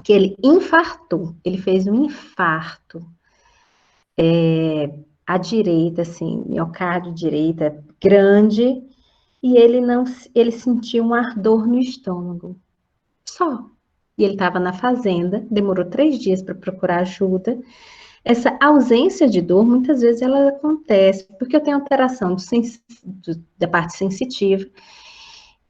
que ele infartou, ele fez um infarto à direita, assim, miocárdio direita grande, e ele sentiu um ardor no estômago, só. E ele estava na fazenda, demorou 3 dias para procurar ajuda. Essa ausência de dor, muitas vezes, ela acontece porque eu tenho alteração da parte sensitiva,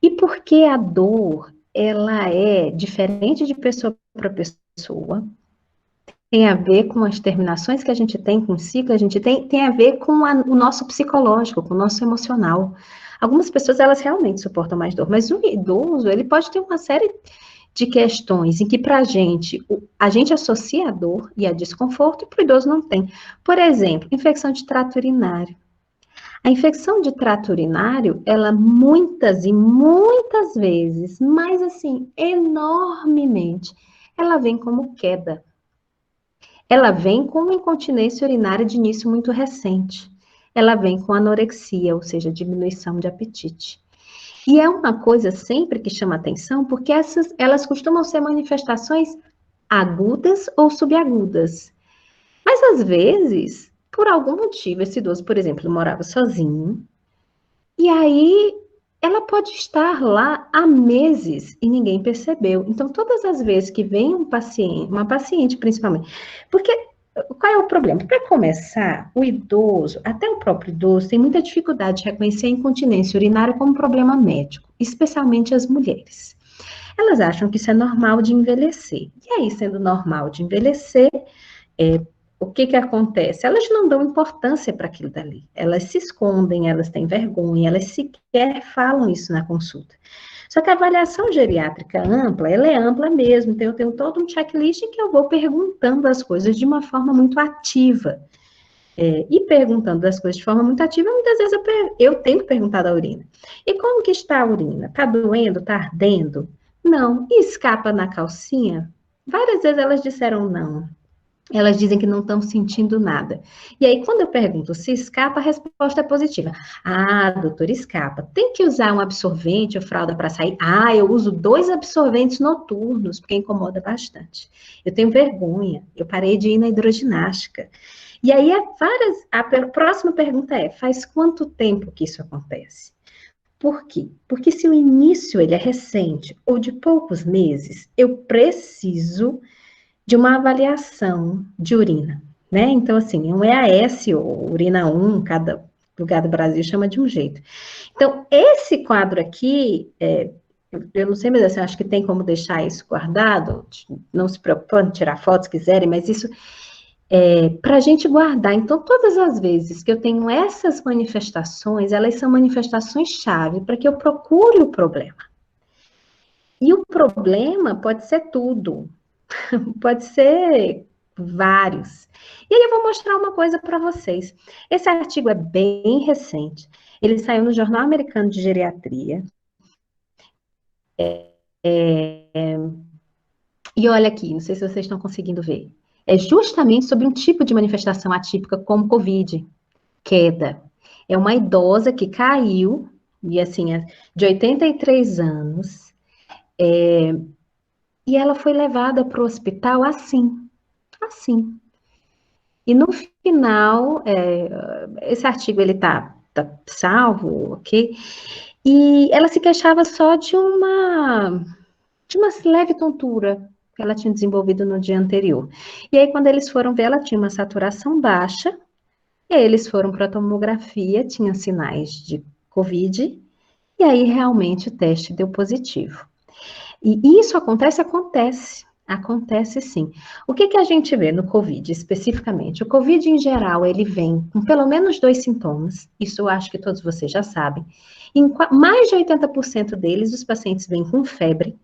e porque a dor, ela é diferente de pessoa para pessoa, tem a ver com as terminações que a gente tem consigo, a gente tem a ver com o nosso psicológico, com o nosso emocional. Algumas pessoas, elas realmente suportam mais dor, mas o idoso, ele pode ter uma série de questões em que para a gente associa a dor e a desconforto, e para o idoso não tem. Por exemplo, infecção de trato urinário. A infecção de trato urinário, ela muitas e muitas vezes, mas assim, enormemente, ela vem como queda. Ela vem com uma incontinência urinária de início muito recente. Ela vem com anorexia, ou seja, diminuição de apetite. E é uma coisa sempre que chama atenção, porque elas costumam ser manifestações agudas ou subagudas. Mas às vezes, por algum motivo, esse idoso, por exemplo, morava sozinho, e aí ela pode estar lá há meses e ninguém percebeu. Então, todas as vezes que vem um paciente, uma paciente principalmente, porque qual é o problema? Para começar, o idoso, até o próprio idoso, tem muita dificuldade de reconhecer a incontinência urinária como um problema médico, especialmente as mulheres. Elas acham que isso é normal de envelhecer. E aí, sendo normal de envelhecer, o que que acontece? Elas não dão importância para aquilo dali. Elas se escondem, elas têm vergonha, elas sequer falam isso na consulta. Só que a avaliação geriátrica ampla, ela é ampla mesmo. Então, eu tenho todo um checklist em que eu vou perguntando as coisas de uma forma muito ativa. E perguntando as coisas de forma muito ativa, muitas vezes eu tenho que perguntar da urina. E como que está a urina? Está doendo? Está ardendo? Não. E escapa na calcinha? Várias vezes elas disseram não. Elas dizem que não estão sentindo nada. E aí, quando eu pergunto se escapa, a resposta é positiva. Ah, doutora, escapa. Tem que usar um absorvente ou fralda para sair? Ah, eu uso 2 absorventes noturnos, porque incomoda bastante. Eu tenho vergonha. Eu parei de ir na hidroginástica. E aí, a próxima pergunta é, faz quanto tempo que isso acontece? Por quê? Porque se o início ele é recente ou de poucos meses, eu preciso de uma avaliação de urina, né? Então, assim, um EAS ou urina 1, cada lugar do Brasil chama de um jeito. Então, esse quadro aqui, eu não sei, mas assim, acho que tem como deixar isso guardado, não se preocupando, tirar fotos se quiserem, mas isso para a gente guardar. Então, todas as vezes que eu tenho essas manifestações, elas são manifestações-chave para que eu procure o problema. E o problema pode ser tudo. Pode ser vários. E aí eu vou mostrar uma coisa para vocês. Esse artigo é bem recente. Ele saiu no Jornal Americano de Geriatria. E olha aqui, não sei se vocês estão conseguindo ver. É justamente sobre um tipo de manifestação atípica como Covid, queda. É uma idosa que caiu, e assim, de 83 anos, e ela foi levada para o hospital assim. E no final, esse artigo ele tá salvo, ok? E ela se queixava só de uma leve tontura que ela tinha desenvolvido no dia anterior. E aí, quando eles foram ver, ela tinha uma saturação baixa E aí eles foram para a tomografia, tinha sinais de Covid, e aí realmente o teste deu positivo. E isso acontece? Acontece. Acontece sim. O que a gente vê no COVID especificamente? O COVID em geral, ele vem com pelo menos 2 sintomas, isso eu acho que todos vocês já sabem. Em mais de 80% deles, os pacientes vêm com febre.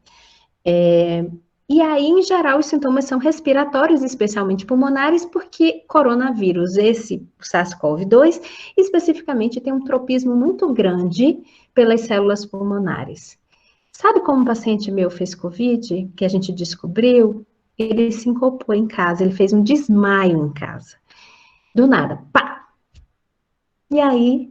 E aí, em geral, os sintomas são respiratórios, especialmente pulmonares, porque coronavírus, esse SARS-CoV-2, especificamente tem um tropismo muito grande pelas células pulmonares. Sabe como um paciente meu fez Covid, que a gente descobriu? Ele se sincopou em casa, ele fez um desmaio em casa. Do nada, pá! E aí,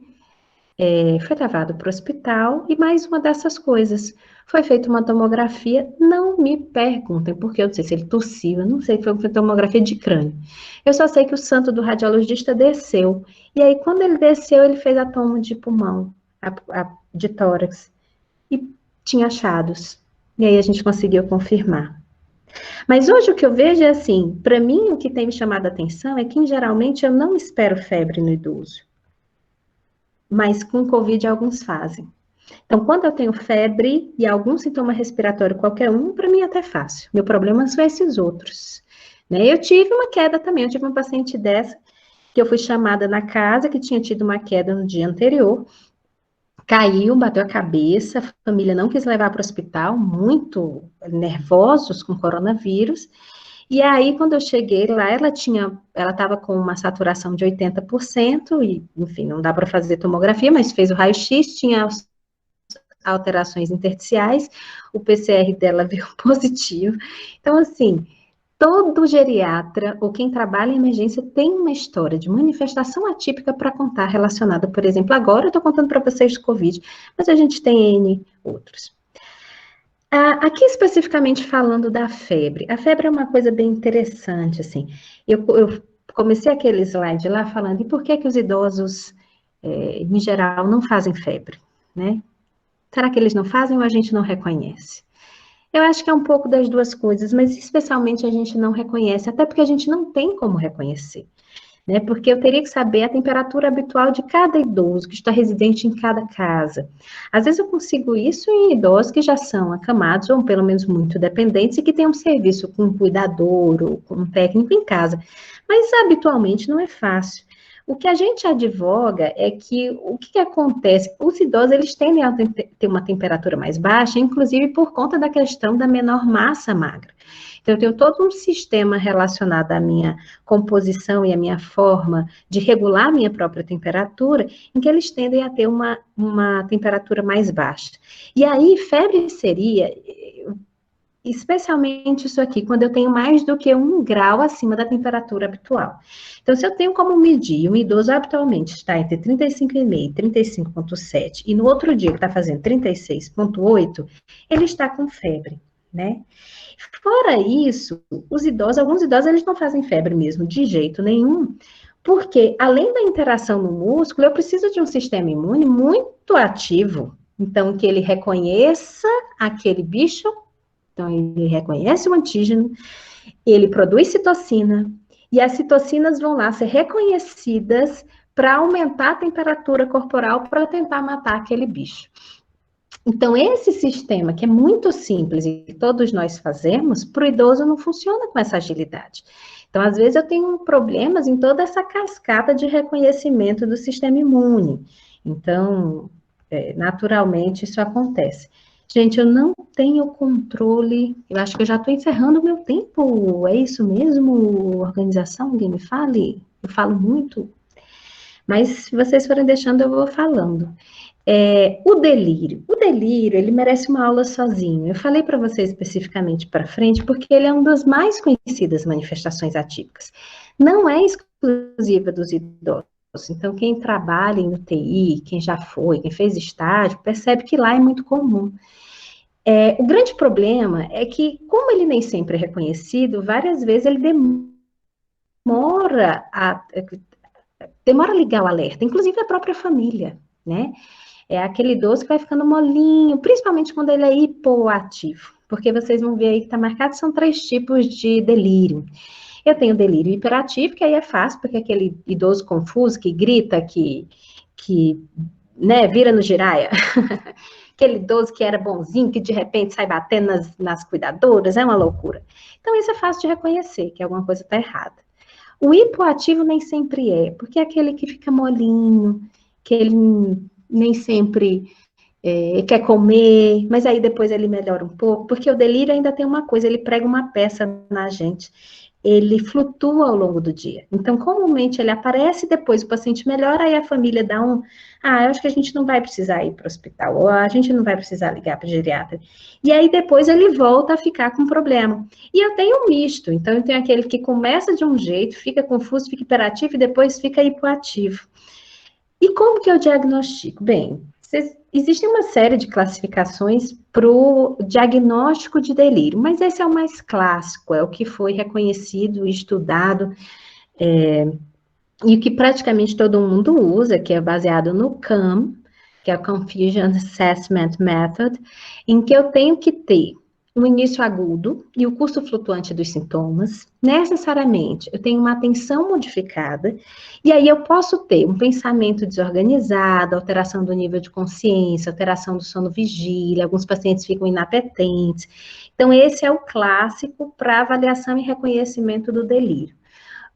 foi levado para o hospital e mais uma dessas coisas. Foi feita uma tomografia, não me perguntem, porque eu não sei se ele tossiu, eu não sei, foi uma tomografia de crânio. Eu só sei que o santo do radiologista desceu. E aí, quando ele desceu, ele fez a tomo de pulmão, de tórax. E tinha achados. E aí a gente conseguiu confirmar. Mas hoje o que eu vejo é assim, para mim o que tem me chamado a atenção é que geralmente eu não espero febre no idoso. Mas com Covid alguns fazem. Então, quando eu tenho febre e algum sintoma respiratório qualquer um, para mim é até fácil. Meu problema são esses outros. Né? Eu tive uma queda também, eu tive uma paciente dessa, que eu fui chamada na casa, que tinha tido uma queda no dia anterior, caiu, bateu a cabeça, a família não quis levar para o hospital, muito nervosos com coronavírus. E aí, quando eu cheguei lá, ela estava com uma saturação de 80%, e, enfim, não dá para fazer tomografia, mas fez o raio-x, tinha alterações intersticiais, o PCR dela veio positivo. Então, assim, todo geriatra ou quem trabalha em emergência tem uma história de manifestação atípica para contar relacionada, por exemplo, agora eu estou contando para vocês de Covid, mas a gente tem N outros. Aqui especificamente falando da febre, a febre é uma coisa bem interessante, assim, eu comecei aquele slide lá falando, e por que os idosos, em geral, não fazem febre, né? Será que eles não fazem ou a gente não reconhece? Eu acho que é um pouco das duas coisas, mas especialmente a gente não reconhece, até porque a gente não tem como reconhecer, né? Porque eu teria que saber a temperatura habitual de cada idoso que está residente em cada casa. Às vezes eu consigo isso em idosos que já são acamados ou pelo menos muito dependentes e que têm um serviço com um cuidador ou com um técnico em casa, mas habitualmente não é fácil. O que a gente advoga é que o que acontece? Os idosos eles tendem a ter uma temperatura mais baixa, inclusive por conta da questão da menor massa magra. Então, eu tenho todo um sistema relacionado à minha composição e à minha forma de regular a minha própria temperatura, em que eles tendem a ter uma temperatura mais baixa. E aí, febre seria especialmente isso aqui, quando eu tenho mais do que 1 grau acima da temperatura habitual. Então, se eu tenho como medir, um idoso habitualmente está entre 35,5 e 35,7, e no outro dia que está fazendo 36,8, ele está com febre, né? Fora isso, alguns idosos, eles não fazem febre mesmo, de jeito nenhum, porque além da interação no músculo, eu preciso de um sistema imune muito ativo, então que ele reconheça aquele bicho. Então, ele reconhece o antígeno, ele produz citocina, e as citocinas vão lá ser reconhecidas para aumentar a temperatura corporal para tentar matar aquele bicho. Então, esse sistema, que é muito simples e que todos nós fazemos, para o idoso não funciona com essa agilidade. Então, às vezes, eu tenho problemas em toda essa cascata de reconhecimento do sistema imune. Então, naturalmente, isso acontece. Gente, eu não tenho controle, eu acho que eu já estou encerrando o meu tempo, é isso mesmo, organização? Alguém me fale? Eu falo muito, mas se vocês forem deixando, eu vou falando. O delírio, ele merece uma aula sozinho. Eu falei para vocês especificamente para frente, porque ele é uma das mais conhecidas manifestações atípicas. Não é exclusiva dos idosos. Então, quem trabalha em UTI, quem já foi, quem fez estágio, percebe que lá é muito comum. O grande problema é que, como ele nem sempre é reconhecido, várias vezes ele demora a ligar o alerta, inclusive a própria família, né? É aquele idoso que vai ficando molinho, principalmente quando ele é hipoativo, porque vocês vão ver aí que está marcado, são 3 tipos de delírio. Eu tenho delírio hiperativo, que aí é fácil, porque aquele idoso confuso que grita, né, vira no giraia. Aquele idoso que era bonzinho, que de repente sai batendo nas cuidadoras, é uma loucura. Então, isso é fácil de reconhecer, que alguma coisa está errada. O hipoativo nem sempre é, porque é aquele que fica molinho, que ele nem sempre quer comer, mas aí depois ele melhora um pouco, porque o delírio ainda tem uma coisa, ele prega uma peça na gente, ele flutua ao longo do dia. Então, comumente ele aparece, depois o paciente melhora, aí a família dá eu acho que a gente não vai precisar ir para o hospital, ou a gente não vai precisar ligar para o geriatra. E aí depois ele volta a ficar com problema. E eu tenho um misto, então eu tenho aquele que começa de um jeito, fica confuso, fica hiperativo e depois fica hipoativo. E como que eu diagnostico? Bem, existe uma série de classificações para o diagnóstico de delírio, mas esse é o mais clássico, é o que foi reconhecido e estudado, e o que praticamente todo mundo usa, que é baseado no CAM, que é o Confusion Assessment Method, em que eu tenho que ter um início agudo e o curso flutuante dos sintomas. Necessariamente, eu tenho uma atenção modificada, e aí eu posso ter um pensamento desorganizado, alteração do nível de consciência, alteração do sono vigília, alguns pacientes ficam inapetentes. Então, esse é o clássico para avaliação e reconhecimento do delírio.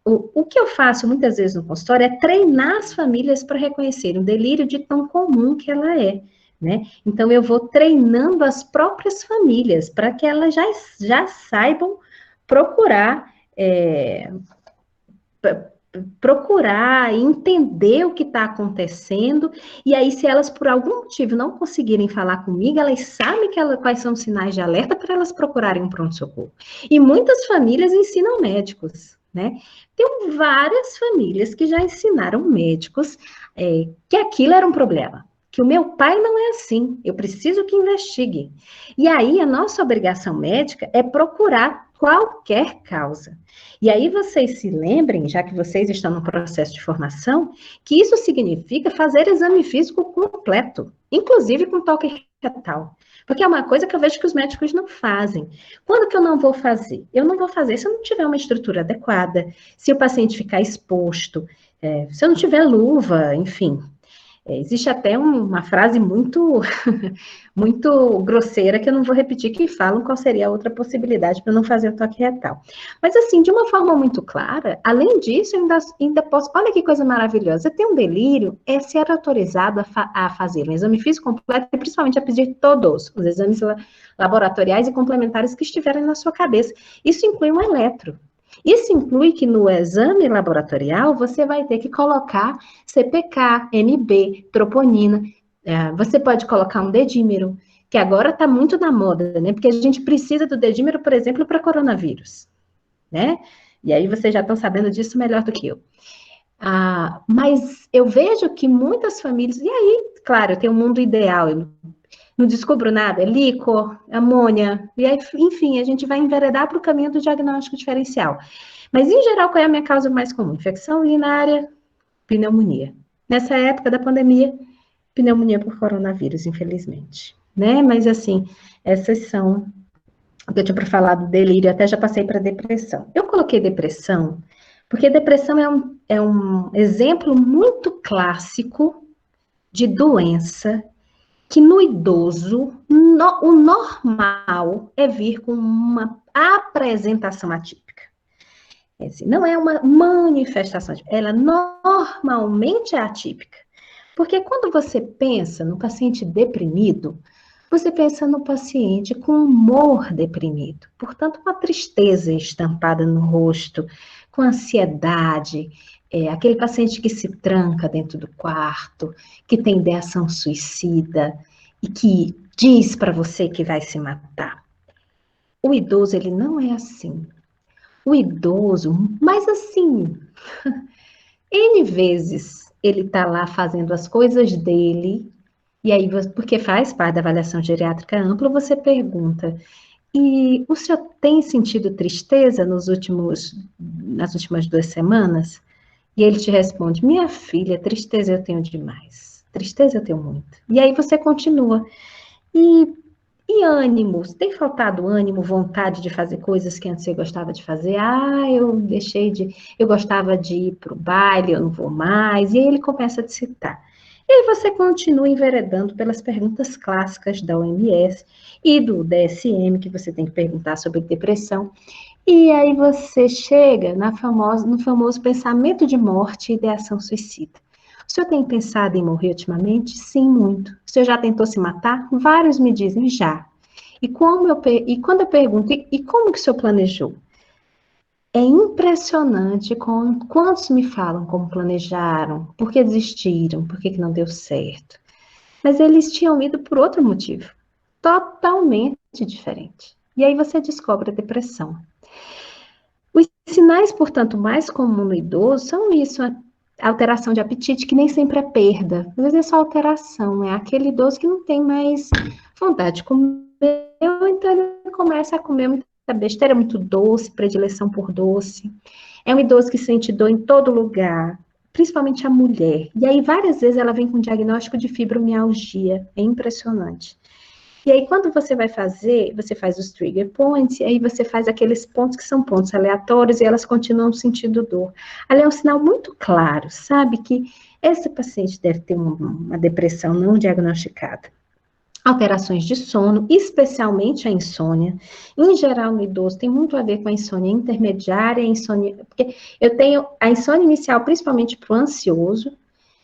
O que eu faço muitas vezes no consultório é treinar as famílias para reconhecerem o delírio de tão comum que ela é, né? Então, eu vou treinando as próprias famílias para que elas já saibam procurar, procurar entender o que está acontecendo, e aí, se elas por algum motivo não conseguirem falar comigo, elas sabem quais são os sinais de alerta para elas procurarem um pronto-socorro. E muitas famílias ensinam médicos, né? Tem várias famílias que já ensinaram médicos que aquilo era um problema, que o meu pai não é assim, eu preciso que investigue. E aí, a nossa obrigação médica é procurar qualquer causa. E aí vocês se lembrem, já que vocês estão no processo de formação, que isso significa fazer exame físico completo, inclusive com toque retal. Porque é uma coisa que eu vejo que os médicos não fazem. Quando que eu não vou fazer? Eu não vou fazer se eu não tiver uma estrutura adequada, se o paciente ficar exposto, se eu não tiver luva, enfim. Existe até uma frase muito, muito grosseira, que eu não vou repetir, que falam qual seria a outra possibilidade para não fazer o toque retal. Mas assim, de uma forma muito clara, além disso, eu ainda posso... Olha que coisa maravilhosa, ter um delírio é ser autorizado a fazer um exame físico completo, e principalmente a pedir todos os exames laboratoriais e complementares que estiverem na sua cabeça. Isso inclui um eletro. Isso inclui que no exame laboratorial você vai ter que colocar CPK, MB, troponina. Você pode colocar um dedímero, que agora está muito na moda, né? Porque a gente precisa do dedímero, por exemplo, para coronavírus, né? E aí vocês já estão sabendo disso melhor do que eu. Mas eu vejo que muitas famílias... E aí, claro, eu tenho um mundo ideal, eu não descubro nada, é líquor, amônia, e aí, enfim, a gente vai enveredar para o caminho do diagnóstico diferencial. Mas, em geral, qual é a minha causa mais comum? Infecção urinária, pneumonia. Nessa época da pandemia, pneumonia por coronavírus, infelizmente. Né? Mas, assim, essas são o que eu tinha para falar do delírio, até já passei para depressão. Eu coloquei depressão, porque depressão é um exemplo muito clássico de doença que no idoso, o normal é vir com uma apresentação atípica. Não é uma manifestação atípica, ela normalmente é atípica. Porque quando você pensa no paciente deprimido, você pensa no paciente com humor deprimido. Portanto, uma tristeza estampada no rosto, com ansiedade, aquele paciente que se tranca dentro do quarto, que tem ideação suicida e que diz para você que vai se matar. O idoso, ele não é assim. O idoso, mas assim, N vezes ele está lá fazendo as coisas dele, e aí, porque faz parte da avaliação geriátrica ampla, você pergunta: e o senhor tem sentido tristeza nas últimas 2 semanas? E ele te responde: minha filha, tristeza eu tenho demais. Tristeza eu tenho muito. E aí você continua. E E ânimo? Tem faltado ânimo, vontade de fazer coisas que antes você gostava de fazer? Ah, eu gostava de ir para o baile, eu não vou mais. E aí ele começa a te citar. E aí você continua enveredando pelas perguntas clássicas da OMS e do DSM, que você tem que perguntar sobre depressão. E aí você chega no famoso pensamento de morte e ideação suicida. O senhor tem pensado em morrer ultimamente? Sim, muito. O senhor já tentou se matar? Vários me dizem já. E quando eu pergunto, e como que o senhor planejou? É impressionante quantos me falam como planejaram, por que desistiram, por que não deu certo. Mas eles tinham ido por outro motivo, totalmente diferente. E aí você descobre a depressão. Os sinais, portanto, mais comuns no idoso são isso, a alteração de apetite, que nem sempre é perda. Às vezes é só alteração, é aquele idoso que não tem mais vontade de comer, então ele começa a comer muita besteira, muito doce, predileção por doce. É um idoso que sente dor em todo lugar, principalmente a mulher. E aí, várias vezes, ela vem com diagnóstico de fibromialgia. É impressionante. E aí, quando você vai fazer, você faz os trigger points, e aí você faz aqueles pontos que são pontos aleatórios e elas continuam sentindo dor. Ali é um sinal muito claro, sabe? Que esse paciente deve ter uma depressão não diagnosticada. Alterações de sono, especialmente a insônia. Em geral, no idoso, tem muito a ver com a insônia intermediária, a insônia. Porque eu tenho a insônia inicial, principalmente para o ansioso,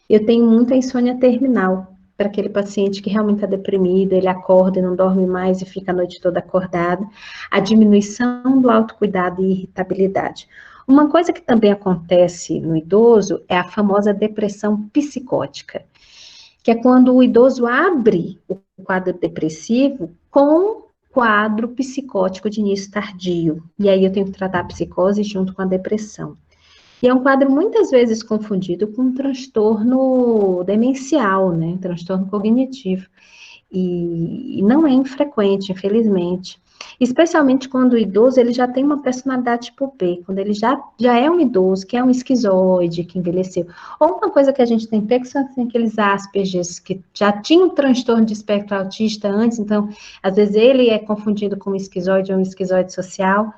eu tenho muita insônia terminal, para aquele paciente que realmente está deprimido, ele acorda e não dorme mais e fica a noite toda acordado, a diminuição do autocuidado e irritabilidade. Uma coisa que também acontece no idoso é a famosa depressão psicótica, que é quando o idoso abre o quadro depressivo com quadro psicótico de início tardio. E aí eu tenho que tratar a psicose junto com a depressão. E é um quadro muitas vezes confundido com um transtorno demencial, né? Transtorno cognitivo. E não é infrequente, infelizmente. Especialmente quando o idoso ele já tem uma personalidade tipo B, quando ele já é um idoso, que é um esquizoide, que envelheceu. Ou uma coisa que a gente tem pego são assim, aqueles Aspergers que já tinham um transtorno de espectro autista antes, então, às vezes ele é confundido com um esquizoide ou um esquizoide social,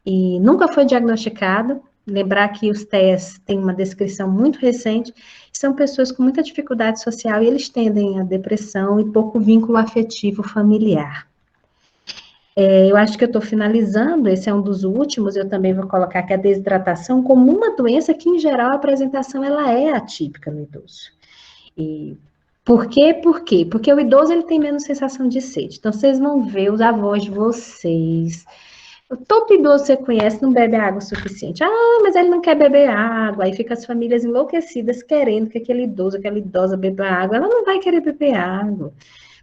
e nunca foi diagnosticado. Lembrar que os TES têm uma descrição muito recente, são pessoas com muita dificuldade social e eles tendem à depressão e pouco vínculo afetivo familiar. Eu acho que eu estou finalizando, esse é um dos últimos, eu também vou colocar que a desidratação como uma doença que, em geral, a apresentação ela é atípica no idoso. E por quê? Por quê? Porque o idoso ele tem menos sensação de sede. Então, vocês vão ver os avós de vocês. Todo idoso que você conhece não bebe água o suficiente. Ah, mas ele não quer beber água. Aí fica as famílias enlouquecidas querendo que aquele idoso, aquela idosa beba água. Ela não vai querer beber água.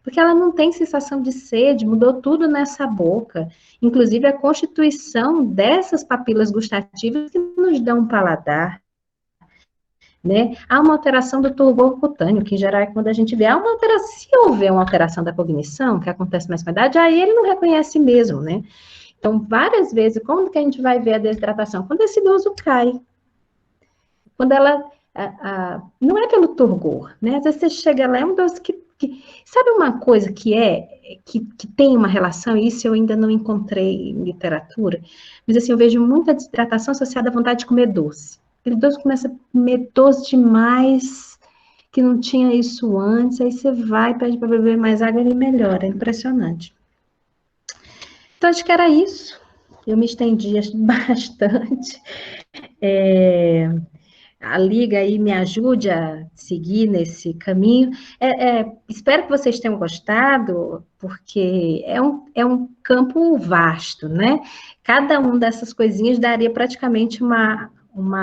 Porque ela não tem sensação de sede, mudou tudo nessa boca. Inclusive, a constituição dessas papilas gustativas que nos dão um paladar. Né? Há uma alteração do turgor cutâneo, que em geral é quando a gente vê, se houver uma alteração da cognição, que acontece mais com a idade, aí ele não reconhece mesmo, né? Então, várias vezes, quando que a gente vai ver a desidratação? Quando esse idoso cai. Quando ela, não é pelo turgor, né? Às vezes você chega lá, é um idoso que sabe uma coisa que tem uma relação, e isso eu ainda não encontrei em literatura, mas assim, eu vejo muita desidratação associada à vontade de comer doce. Aquele idoso começa a comer doce demais, que não tinha isso antes, aí você vai, pede para beber mais água, ele melhora, é impressionante. Então, acho que era isso. Eu me estendi bastante. A Liga aí me ajude a seguir nesse caminho. Espero que vocês tenham gostado, porque é um campo vasto, né? Cada uma dessas coisinhas daria praticamente uma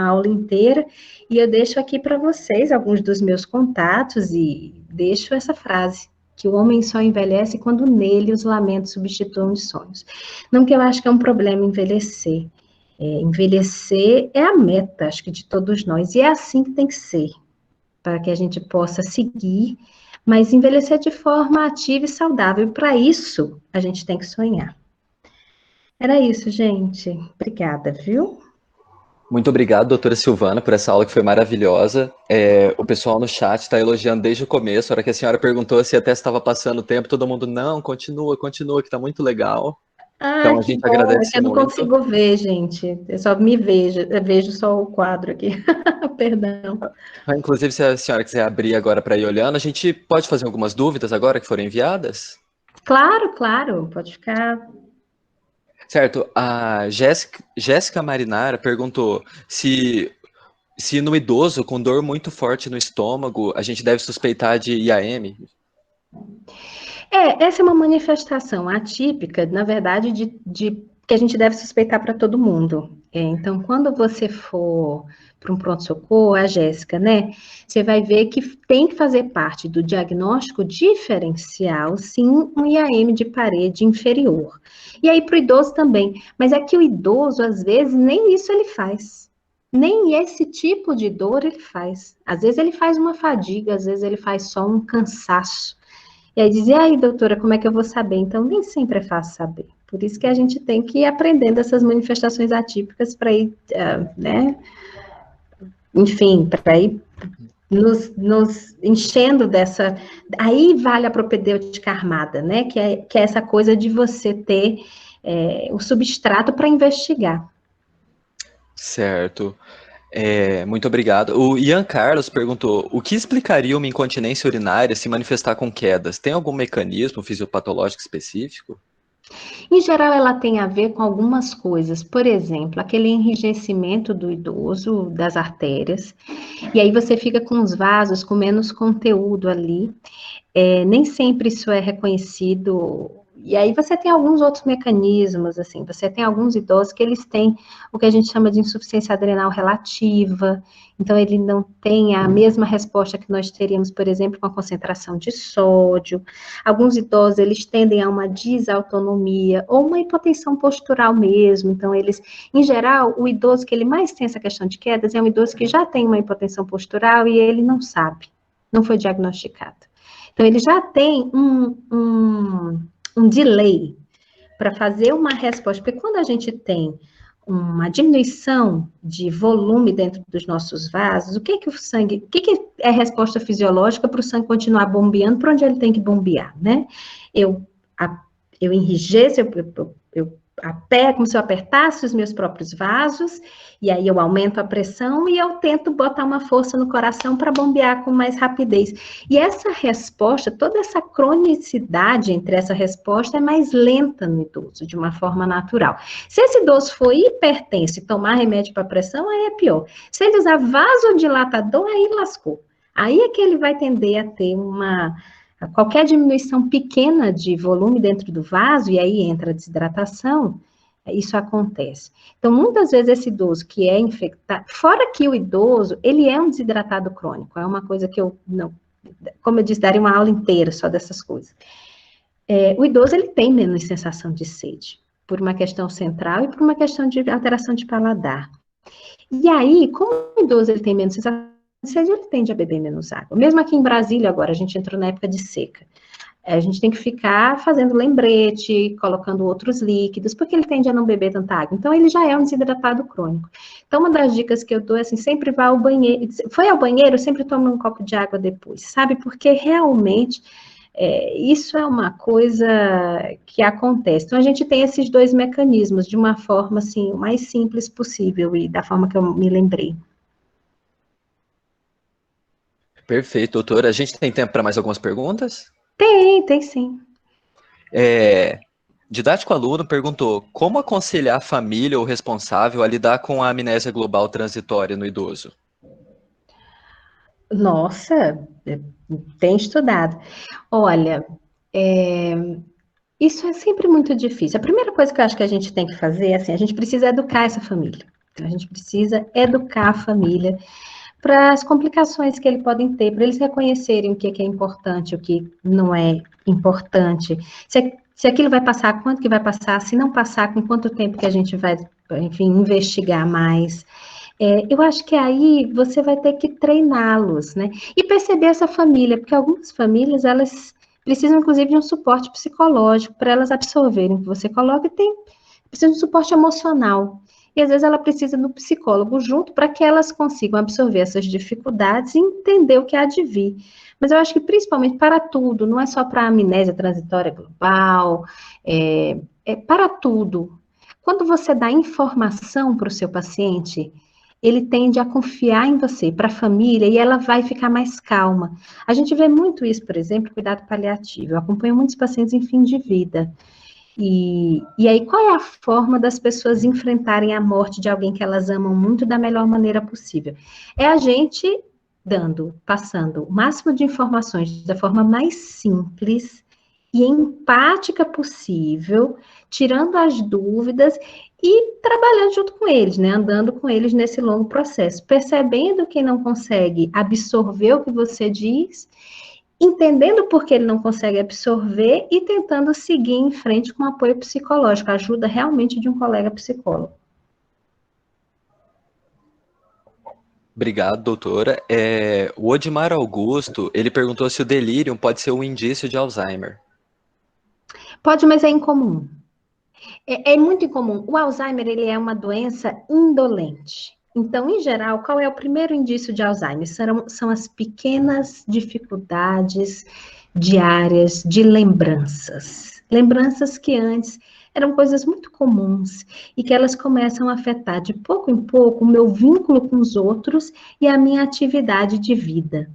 aula inteira, e eu deixo aqui para vocês alguns dos meus contatos e deixo essa frase, que o homem só envelhece quando nele os lamentos substituem os sonhos. Não que eu acho que é um problema envelhecer. Envelhecer é a meta, acho que de todos nós, e é assim que tem que ser, para que a gente possa seguir, mas envelhecer de forma ativa e saudável. Para isso, a gente tem que sonhar. Era isso, gente. Obrigada, viu? Muito obrigado, doutora Silvana, por essa aula que foi maravilhosa. O pessoal no chat está elogiando desde o começo. A hora que a senhora perguntou se até estava passando o tempo, todo mundo, não, continua, continua, que está muito legal. Ah, Então a que gente bom, é que agradece eu não muito. consigo ver, gente. Eu só me vejo, eu vejo só o quadro aqui. Perdão. Inclusive, se a senhora quiser abrir agora para ir olhando, a gente pode fazer algumas dúvidas agora que foram enviadas? Claro, claro, pode ficar. Certo, a Jéssica Marinara perguntou se no idoso com dor muito forte no estômago, a gente deve suspeitar de IAM. Essa é uma manifestação atípica, na verdade, de que a gente deve suspeitar para todo mundo. Então, quando você for para um pronto-socorro, a Jéssica, né? Você vai ver que tem que fazer parte do diagnóstico diferencial, sim, um IAM de parede inferior. E aí, para o idoso também. Mas é que o idoso, às vezes, nem isso ele faz. Nem esse tipo de dor ele faz. Às vezes ele faz uma fadiga, às vezes ele faz só um cansaço. E aí dizia, aí, doutora, como é que eu vou saber? Então, nem sempre é fácil saber. Por isso que a gente tem que ir aprendendo essas manifestações atípicas para ir, né? Enfim, para ir nos enchendo dessa. Aí vale a propedêutica armada, né? Que é essa coisa de você ter o substrato para investigar. Certo. Muito obrigado. O Ian Carlos perguntou: o que explicaria uma incontinência urinária se manifestar com quedas? Tem algum mecanismo fisiopatológico específico? Em geral, ela tem a ver com algumas coisas, por exemplo, aquele enrijecimento do idoso, das artérias, e aí você fica com os vasos com menos conteúdo ali. Nem sempre isso é reconhecido. E aí você tem alguns outros mecanismos, assim, você tem alguns idosos que eles têm o que a gente chama de insuficiência adrenal relativa, então ele não tem a mesma resposta que nós teríamos, por exemplo, com a concentração de sódio. Alguns idosos, eles tendem a uma desautonomia ou uma hipotensão postural mesmo, então eles, em geral, o idoso que ele mais tem essa questão de quedas é um idoso que já tem uma hipotensão postural e ele não sabe, não foi diagnosticado. Então, ele já tem um delay para fazer uma resposta, porque quando a gente tem uma diminuição de volume dentro dos nossos vasos, o que é a resposta fisiológica para o sangue continuar bombeando para onde ele tem que bombear, né? Eu, eu enrijeço, eu como se eu apertasse os meus próprios vasos, e aí eu aumento a pressão e eu tento botar uma força no coração para bombear com mais rapidez. E essa resposta, toda essa cronicidade entre essa resposta é mais lenta no idoso, de uma forma natural. Se esse idoso for hipertenso e tomar remédio para pressão, aí é pior. Se ele usar vasodilatador, aí lascou. Aí é que ele vai tender a ter qualquer diminuição pequena de volume dentro do vaso, e aí entra a desidratação, isso acontece. Então, muitas vezes esse idoso que é infectado, fora que o idoso, ele é um desidratado crônico, é uma coisa que eu não, como eu disse, daria uma aula inteira só dessas coisas. O idoso, ele tem menos sensação de sede, por uma questão central e por uma questão de alteração de paladar. E aí, como o idoso ele tem menos sensação de sede, ele tende a beber menos água. Mesmo aqui em Brasília agora, a gente entrou na época de seca. A gente tem que ficar fazendo lembrete, colocando outros líquidos, porque ele tende a não beber tanta água. Então, ele já é um desidratado crônico. Então, uma das dicas que eu dou é assim, sempre vá ao banheiro. Foi ao banheiro, sempre tome um copo de água depois, sabe? Porque realmente isso é uma coisa que acontece. Então, a gente tem esses dois mecanismos de uma forma, assim, o mais simples possível e da forma que eu me lembrei. Perfeito, doutora. A gente tem tempo para mais algumas perguntas? Tem sim. Didático aluno perguntou: como aconselhar a família ou responsável a lidar com a amnésia global transitória no idoso? Nossa, tem estudado. Olha, isso é sempre muito difícil. A primeira coisa que eu acho que a gente tem que fazer é assim, a gente precisa educar essa família. Então, a gente precisa educar a família para as complicações que eles podem ter, para eles reconhecerem o que é importante, o que não é importante. Se aquilo vai passar, quanto que vai passar? Se não passar, com quanto tempo que a gente vai, enfim, investigar mais? Eu acho que aí você vai ter que treiná-los, né? E perceber essa família, porque algumas famílias, elas precisam, inclusive, de um suporte psicológico para elas absorverem o que você coloca e precisam de suporte emocional. e às vezes ela precisa do psicólogo junto para que elas consigam absorver essas dificuldades e entender o que há de vir. Mas eu acho que principalmente para tudo, não é só para a amnésia transitória global, é para tudo. Quando você dá informação para o seu paciente, ele tende a confiar em você, para a família, e ela vai ficar mais calma. A gente vê muito isso, por exemplo, cuidado paliativo. Eu acompanho muitos pacientes em fim de vida. E aí, qual é a forma das pessoas enfrentarem a morte de alguém que elas amam muito da melhor maneira possível? É a gente passando o máximo de informações da forma mais simples e empática possível, tirando as dúvidas e trabalhando junto com eles, né? Andando com eles nesse longo processo, percebendo quem não consegue absorver o que você diz, entendendo por que ele não consegue absorver e tentando seguir em frente com apoio psicológico, a ajuda realmente de um colega psicólogo. Obrigado, doutora. O Odmar Augusto, ele perguntou se o delírio pode ser um indício de Alzheimer. Pode, mas é incomum. É muito incomum. O Alzheimer, ele é uma doença indolente. Então, em geral, qual é o primeiro indício de Alzheimer? São as pequenas dificuldades diárias de lembranças. Lembranças que antes eram coisas muito comuns e que elas começam a afetar de pouco em pouco o meu vínculo com os outros e a minha atividade de vida.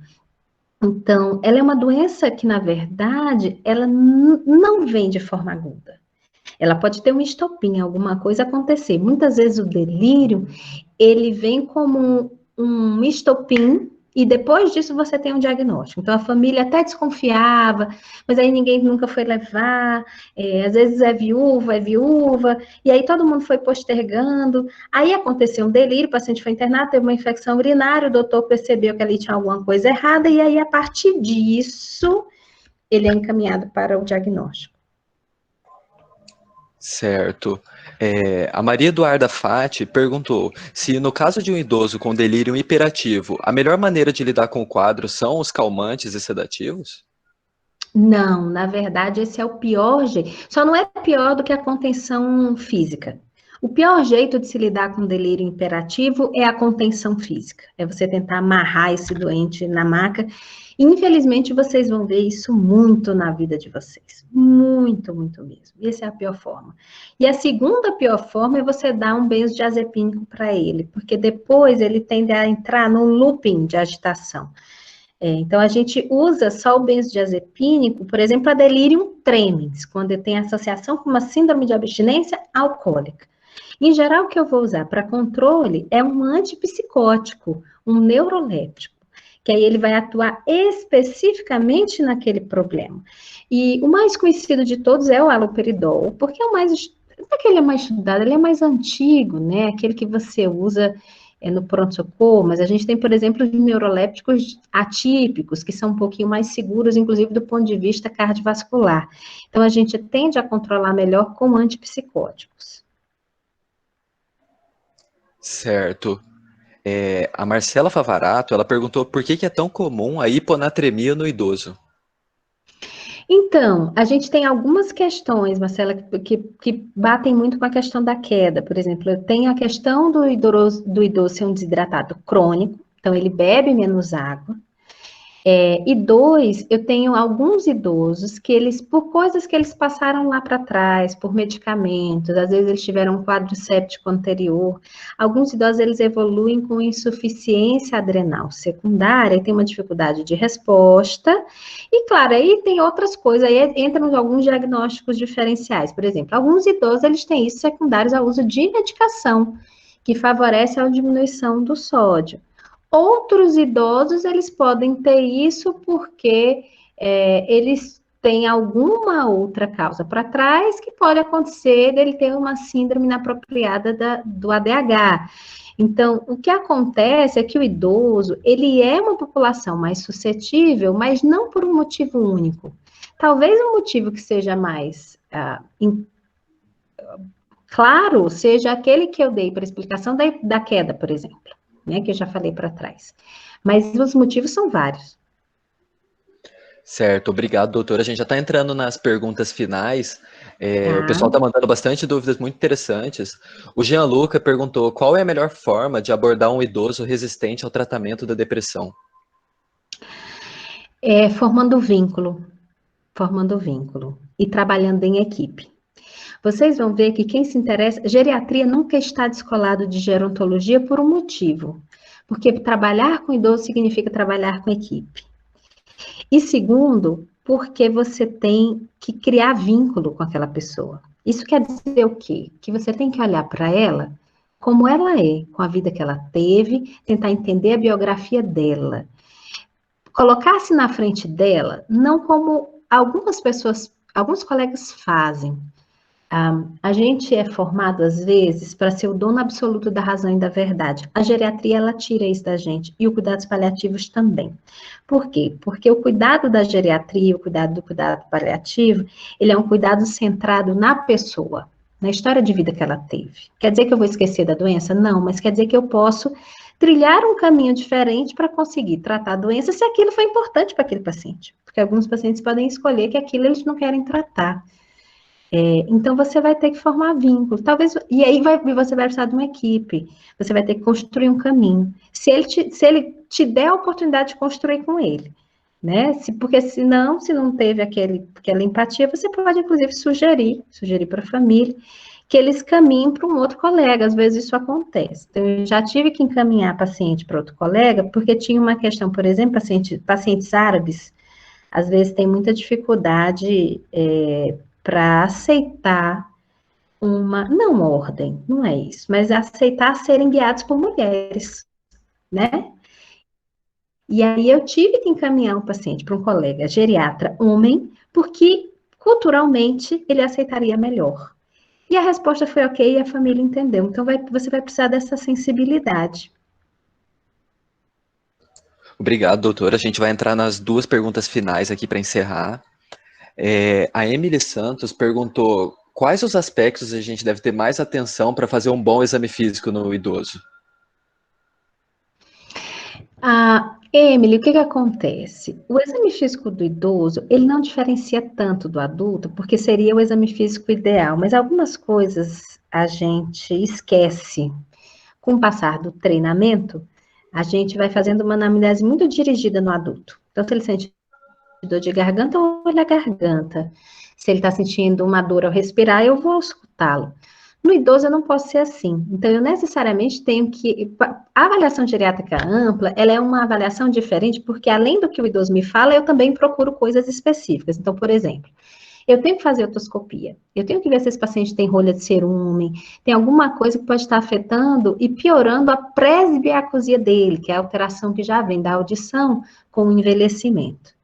Então, ela é uma doença que, na verdade, ela não vem de forma aguda. Ela pode ter um estopim, alguma coisa acontecer. Muitas vezes o delírio, ele vem como um estopim e depois disso você tem um diagnóstico. Então a família até desconfiava, mas aí ninguém nunca foi levar, às vezes é viúva, e aí todo mundo foi postergando. Aí aconteceu um delírio, o paciente foi internado, teve uma infecção urinária, o doutor percebeu que ali tinha alguma coisa errada, e aí a partir disso ele é encaminhado para o diagnóstico. Certo. A Maria Eduarda Fati perguntou se, no caso de um idoso com delírio hiperativo, a melhor maneira de lidar com o quadro são os calmantes e sedativos? Não, na verdade, esse é o pior jeito. Só não é pior do que a contenção física. O pior jeito de se lidar com delírio hiperativo é a contenção física. É você tentar amarrar esse doente na maca. Infelizmente, vocês vão ver isso muito na vida de vocês. Muito, muito mesmo. Essa é a pior forma. E a segunda pior forma é você dar um benzodiazepínico para ele, porque depois ele tende a entrar num looping de agitação. Então, a gente usa só o benzodiazepínico, por exemplo, a delirium tremens, quando tem associação com uma síndrome de abstinência alcoólica. Em geral, o que eu vou usar para controle é um antipsicótico, um neuroléptico, que aí ele vai atuar especificamente naquele problema. E o mais conhecido de todos é o haloperidol, porque não é que ele é mais estudado, ele é mais antigo, né? Aquele que você usa no pronto-socorro, mas a gente tem, por exemplo, os neurolépticos atípicos, que são um pouquinho mais seguros, inclusive do ponto de vista cardiovascular. Então, a gente tende a controlar melhor com antipsicóticos. Certo. A Marcela Favarato, ela perguntou por que é tão comum a hiponatremia no idoso. Então, a gente tem algumas questões, Marcela, que batem muito com a questão da queda. Por exemplo, eu tenho a questão do idoso ser um desidratado crônico, então ele bebe menos água. E dois, eu tenho alguns idosos que eles, por coisas que eles passaram lá para trás, por medicamentos, às vezes eles tiveram um quadro séptico anterior, alguns idosos eles evoluem com insuficiência adrenal secundária e tem uma dificuldade de resposta, e claro, aí tem outras coisas, aí entram alguns diagnósticos diferenciais, por exemplo, alguns idosos eles têm isso secundários ao uso de medicação, que favorece a diminuição do sódio. Outros idosos, eles podem ter isso porque eles têm alguma outra causa para trás que pode acontecer dele ter uma síndrome inapropriada do ADH. Então, o que acontece é que o idoso, ele é uma população mais suscetível, mas não por um motivo único. Talvez um motivo que seja mais claro seja aquele que eu dei para explicação da queda, por exemplo. Né, que eu já falei para trás. Mas os motivos são vários. Certo, obrigado, doutora. A gente já está entrando nas perguntas finais. O pessoal Tá? está mandando bastante dúvidas muito interessantes. O Gianluca perguntou qual é a melhor forma de abordar um idoso resistente ao tratamento da depressão. Formando vínculo e trabalhando em equipe. Vocês vão ver que quem se interessa, geriatria nunca está descolado de gerontologia por um motivo, porque trabalhar com idoso significa trabalhar com equipe. E segundo, porque você tem que criar vínculo com aquela pessoa. Isso quer dizer o quê? Que você tem que olhar para ela como ela é, com a vida que ela teve, tentar entender a biografia dela. Colocar-se na frente dela, não como algumas pessoas, alguns colegas fazem. A gente é formado, às vezes, para ser o dono absoluto da razão e da verdade. A geriatria, ela tira isso da gente, e os cuidados paliativos também. Por quê? Porque o cuidado da geriatria, o cuidado do cuidado paliativo, ele é um cuidado centrado na pessoa, na história de vida que ela teve. Quer dizer que eu vou esquecer da doença? Não, mas quer dizer que eu posso trilhar um caminho diferente para conseguir tratar a doença se aquilo foi importante para aquele paciente. Porque alguns pacientes podem escolher que aquilo eles não querem tratar. Então, você vai ter que formar vínculo. Talvez, e aí você vai precisar de uma equipe. Você vai ter que construir um caminho. Se ele te der a oportunidade de construir com ele, né? Porque senão, se não teve aquela empatia, você pode, inclusive, sugerir para a família, que eles caminhem para um outro colega. Às vezes isso acontece. Então, eu já tive que encaminhar paciente para outro colega, porque tinha uma questão, por exemplo, pacientes árabes, às vezes tem muita dificuldade para aceitar não ordem, não é isso, mas aceitar serem guiados por mulheres, né? E aí eu tive que encaminhar um paciente para um colega geriatra homem, porque culturalmente ele aceitaria melhor. E a resposta foi ok, e a família entendeu. Então você vai precisar dessa sensibilidade. Obrigado, doutora. A gente vai entrar nas duas perguntas finais aqui para encerrar. A Emily Santos perguntou quais os aspectos a gente deve ter mais atenção para fazer um bom exame físico no idoso. Emily, o que acontece? O exame físico do idoso, ele não diferencia tanto do adulto, porque seria o exame físico ideal, mas algumas coisas a gente esquece. Com o passar do treinamento, a gente vai fazendo uma anamnese muito dirigida no adulto. Então, se ele sente dor de garganta, eu olho a garganta. Se ele está sentindo uma dor ao respirar, eu vou escutá-lo. No idoso, eu não posso ser assim. Então, eu necessariamente tenho que... A avaliação geriátrica ampla, ela é uma avaliação diferente, porque além do que o idoso me fala, eu também procuro coisas específicas. Então, por exemplo, eu tenho que fazer otoscopia. Eu tenho que ver se esse paciente tem rolha de cerume, tem alguma coisa que pode estar afetando e piorando a presbiacusia dele, que é a alteração que já vem da audição com o envelhecimento.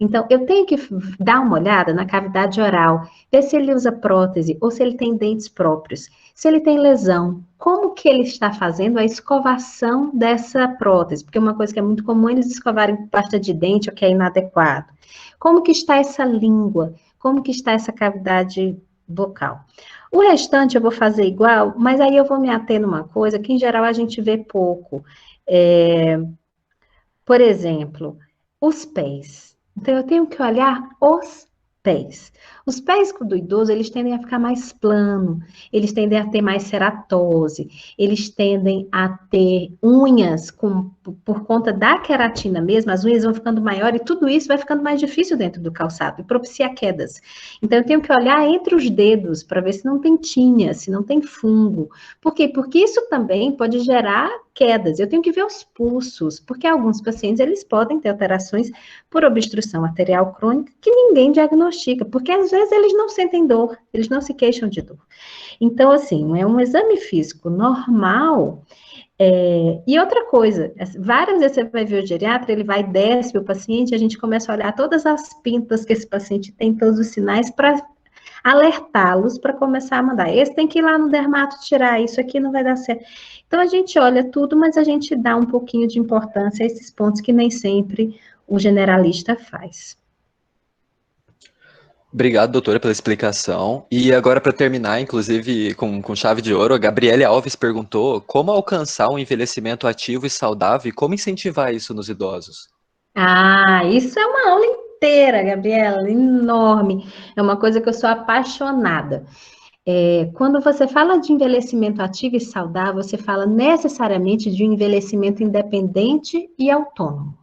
Então, eu tenho que dar uma olhada na cavidade oral, ver se ele usa prótese ou se ele tem dentes próprios, se ele tem lesão, como que ele está fazendo a escovação dessa prótese, porque uma coisa que é muito comum é eles escovarem com pasta de dente, o que é inadequado. Como que está essa língua? Como que está essa cavidade vocal? O restante eu vou fazer igual, mas aí eu vou me ater numa coisa que em geral a gente vê pouco. Por exemplo, os pés. Então, eu tenho que olhar os pés. Os pés do idoso, eles tendem a ficar mais plano, eles tendem a ter mais ceratose, eles tendem a ter unhas por conta da queratina mesmo, as unhas vão ficando maiores e tudo isso vai ficando mais difícil dentro do calçado e propicia quedas. Então, eu tenho que olhar entre os dedos para ver se não tem tinha, se não tem fungo. Por quê? Porque isso também pode gerar quedas. Eu tenho que ver os pulsos, porque alguns pacientes, eles podem ter alterações por obstrução arterial crônica que ninguém diagnostica, porque às vezes eles não sentem dor, eles não se queixam de dor. Então, assim, é um exame físico normal. E outra coisa, várias vezes você vai ver o geriatra, ele vai desce o paciente, a gente começa a olhar todas as pintas que esse paciente tem, todos os sinais, para alertá-los para começar a mandar. Esse tem que ir lá no dermato tirar, isso aqui não vai dar certo. Então, a gente olha tudo, mas a gente dá um pouquinho de importância a esses pontos que nem sempre o generalista faz. Obrigado, doutora, pela explicação. E agora, para terminar, inclusive com chave de ouro, a Gabriele Alves perguntou como alcançar um envelhecimento ativo e saudável e como incentivar isso nos idosos. Isso é uma aula inteira, Gabriela, enorme. É uma coisa que eu sou apaixonada. Quando você fala de envelhecimento ativo e saudável, você fala necessariamente de um envelhecimento independente e autônomo.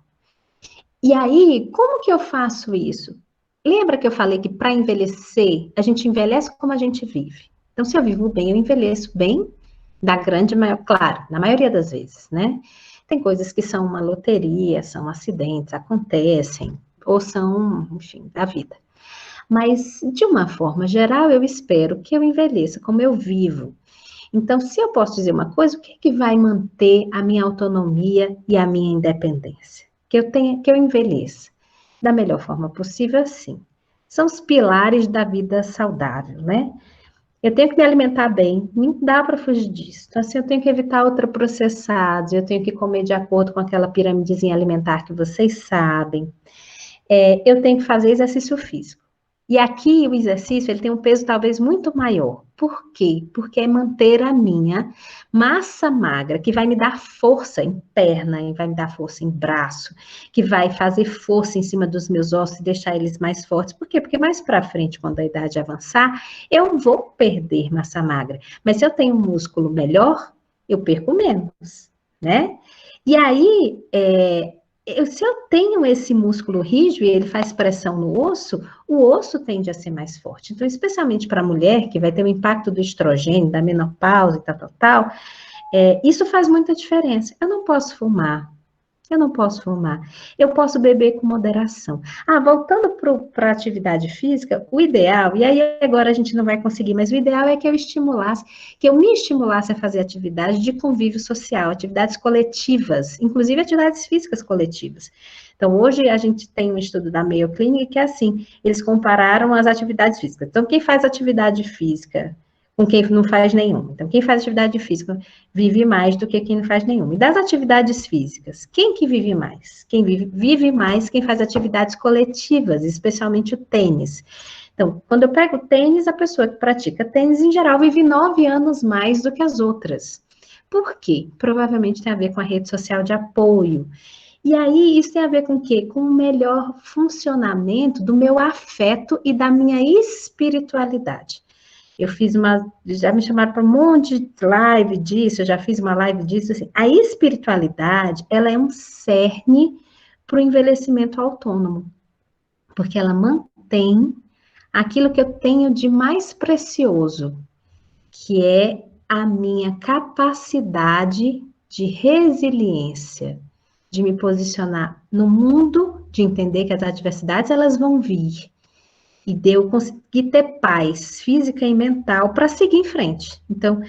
E aí, como que eu faço isso? Lembra que eu falei que para envelhecer, a gente envelhece como a gente vive. Então, se eu vivo bem, eu envelheço bem, claro, na maioria das vezes, né? Tem coisas que são uma loteria, são acidentes, acontecem, ou são, enfim, da vida. Mas, de uma forma geral, eu espero que eu envelheça como eu vivo. Então, se eu posso dizer uma coisa, o que é que vai manter a minha autonomia e a minha independência? Que eu envelheça da melhor forma possível, sim. São os pilares da vida saudável, né? Eu tenho que me alimentar bem, não dá para fugir disso. Então, assim, eu tenho que evitar ultraprocessados, eu tenho que comer de acordo com aquela piramidezinha alimentar que vocês sabem. Eu tenho que fazer exercício físico. E aqui o exercício ele tem um peso talvez muito maior. Por quê? Porque é manter a minha massa magra, que vai me dar força em perna, vai me dar força em braço, que vai fazer força em cima dos meus ossos e deixar eles mais fortes. Por quê? Porque mais para frente, quando a idade avançar, eu vou perder massa magra. Mas se eu tenho um músculo melhor, eu perco menos, né? E aí, se eu tenho esse músculo rígido e ele faz pressão no osso, o osso tende a ser mais forte. Então, especialmente para a mulher, que vai ter o impacto do estrogênio, da menopausa e tal, isso faz muita diferença. Eu não posso fumar. Eu posso beber com moderação. Voltando para a atividade física, o ideal, e aí agora a gente não vai conseguir, mas o ideal é que eu me estimulasse a fazer atividades de convívio social, atividades coletivas, inclusive atividades físicas coletivas. Então, hoje a gente tem um estudo da Mayo Clinic que é assim, eles compararam as atividades físicas. Então, quem faz atividade física com quem não faz nenhuma. Então, quem faz atividade física vive mais do que quem não faz nenhuma. E das atividades físicas, quem que vive mais? Quem vive mais quem faz atividades coletivas, especialmente o tênis. Então, quando eu pego o tênis, a pessoa que pratica tênis, em geral, vive 9 anos mais do que as outras. Por quê? Provavelmente tem a ver com a rede social de apoio. E aí, isso tem a ver com o quê? Com o melhor funcionamento do meu afeto e da minha espiritualidade. Já me chamaram para um monte de live disso, eu já fiz uma live disso, assim, a espiritualidade, ela é um cerne para o envelhecimento autônomo, porque ela mantém aquilo que eu tenho de mais precioso, que é a minha capacidade de resiliência, de me posicionar no mundo, de entender que as adversidades, elas vão vir, e de eu conseguir ter paz física e mental para seguir em frente. Então,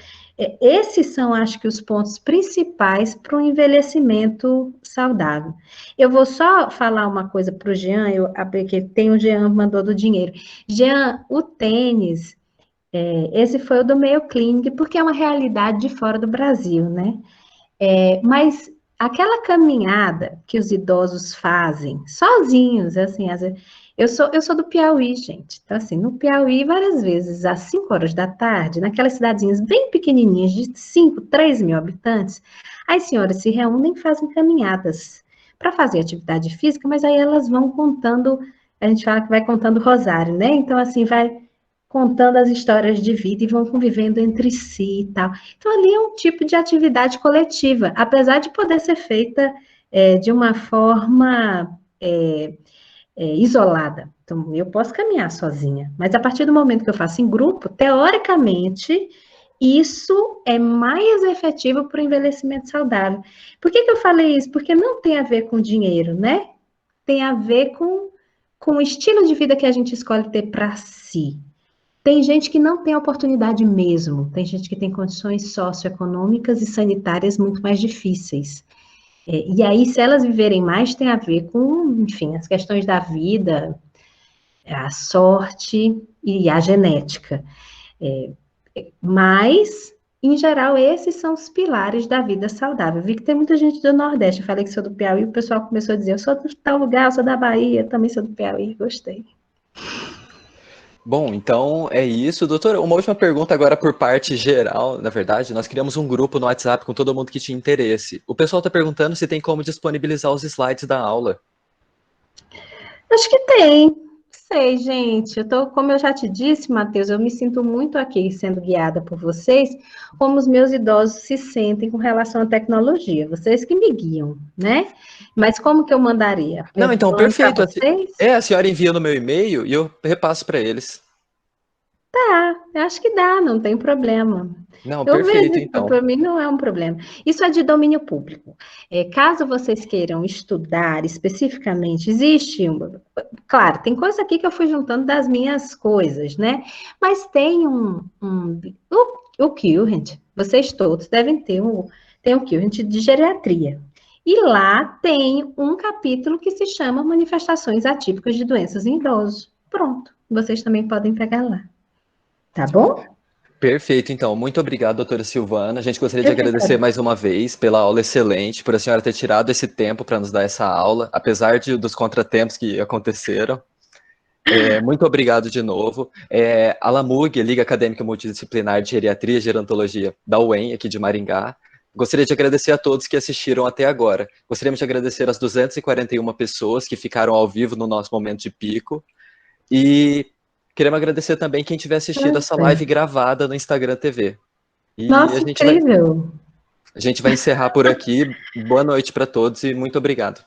esses são, acho que, os pontos principais para o envelhecimento saudável. Eu vou só falar uma coisa para o Jean, porque tem o Jean mandou do dinheiro. Jean, o tênis, esse foi o do Mayo Clinic, porque é uma realidade de fora do Brasil, né? Mas aquela caminhada que os idosos fazem sozinhos, assim, às vezes, eu sou do Piauí, gente. Então, assim, no Piauí, várias vezes, às 5 horas da tarde, naquelas cidadezinhas bem pequenininhas, de 5, 3 mil habitantes, as senhoras se reúnem e fazem caminhadas para fazer atividade física, mas aí elas vão contando, a gente fala que vai contando rosário, né? Então, assim, vai contando as histórias de vida e vão convivendo entre si e tal. Então, ali é um tipo de atividade coletiva, apesar de poder ser feita de uma forma isolada. Então, eu posso caminhar sozinha, mas a partir do momento que eu faço em grupo, teoricamente, isso é mais efetivo para o envelhecimento saudável. Por que eu falei isso? Porque não tem a ver com dinheiro, né? Tem a ver com o estilo de vida que a gente escolhe ter para si. Tem gente que não tem oportunidade mesmo, tem gente que tem condições socioeconômicas e sanitárias muito mais difíceis. E aí, se elas viverem mais, tem a ver com, enfim, as questões da vida, a sorte e a genética. Mas, em geral, esses são os pilares da vida saudável. Eu vi que tem muita gente do Nordeste, eu falei que sou do Piauí, o pessoal começou a dizer, eu sou de tal lugar, eu sou da Bahia, também sou do Piauí, gostei. Bom, então é isso. Doutora, uma última pergunta agora por parte geral. Na verdade, nós criamos um grupo no WhatsApp com todo mundo que tinha interesse. O pessoal está perguntando se tem como disponibilizar os slides da aula. Acho que tem. Sei, gente. Como eu já te disse, Matheus, eu me sinto muito aqui sendo guiada por vocês, como os meus idosos se sentem com relação à tecnologia. Vocês que me guiam, né? Mas como que eu mandaria? Não, então, Mando para perfeito. vocês? A senhora envia no meu e-mail e eu repasso para eles. Eu acho que dá, não tem problema. Não, Eu perfeito, vejo, então. para mim não é um problema. Isso é de domínio público. Caso vocês queiram estudar especificamente, claro, tem coisa aqui que eu fui juntando das minhas coisas, né? Mas tem o Current, vocês todos devem ter tem o Current de geriatria. E lá tem um capítulo que se chama Manifestações Atípicas de Doenças em Idosos. Pronto, vocês também podem pegar lá. Tá bom? Perfeito, então. Muito obrigado, doutora Silvana. A gente gostaria de Eu que agradecer agradeço. mais uma vez pela aula excelente, por a senhora ter tirado esse tempo para nos dar essa aula, apesar dos contratempos que aconteceram. Muito obrigado de novo. A LAMUG, Liga Acadêmica Multidisciplinar de Geriatria e Gerontologia da UEM, aqui de Maringá. Gostaria de agradecer a todos que assistiram até agora. Gostaríamos de agradecer as 241 pessoas que ficaram ao vivo no nosso momento de pico. E queremos agradecer também quem tiver assistido essa live gravada no Instagram TV. E Nossa, incrível! a gente vai encerrar por aqui. Boa noite para todos e muito obrigado.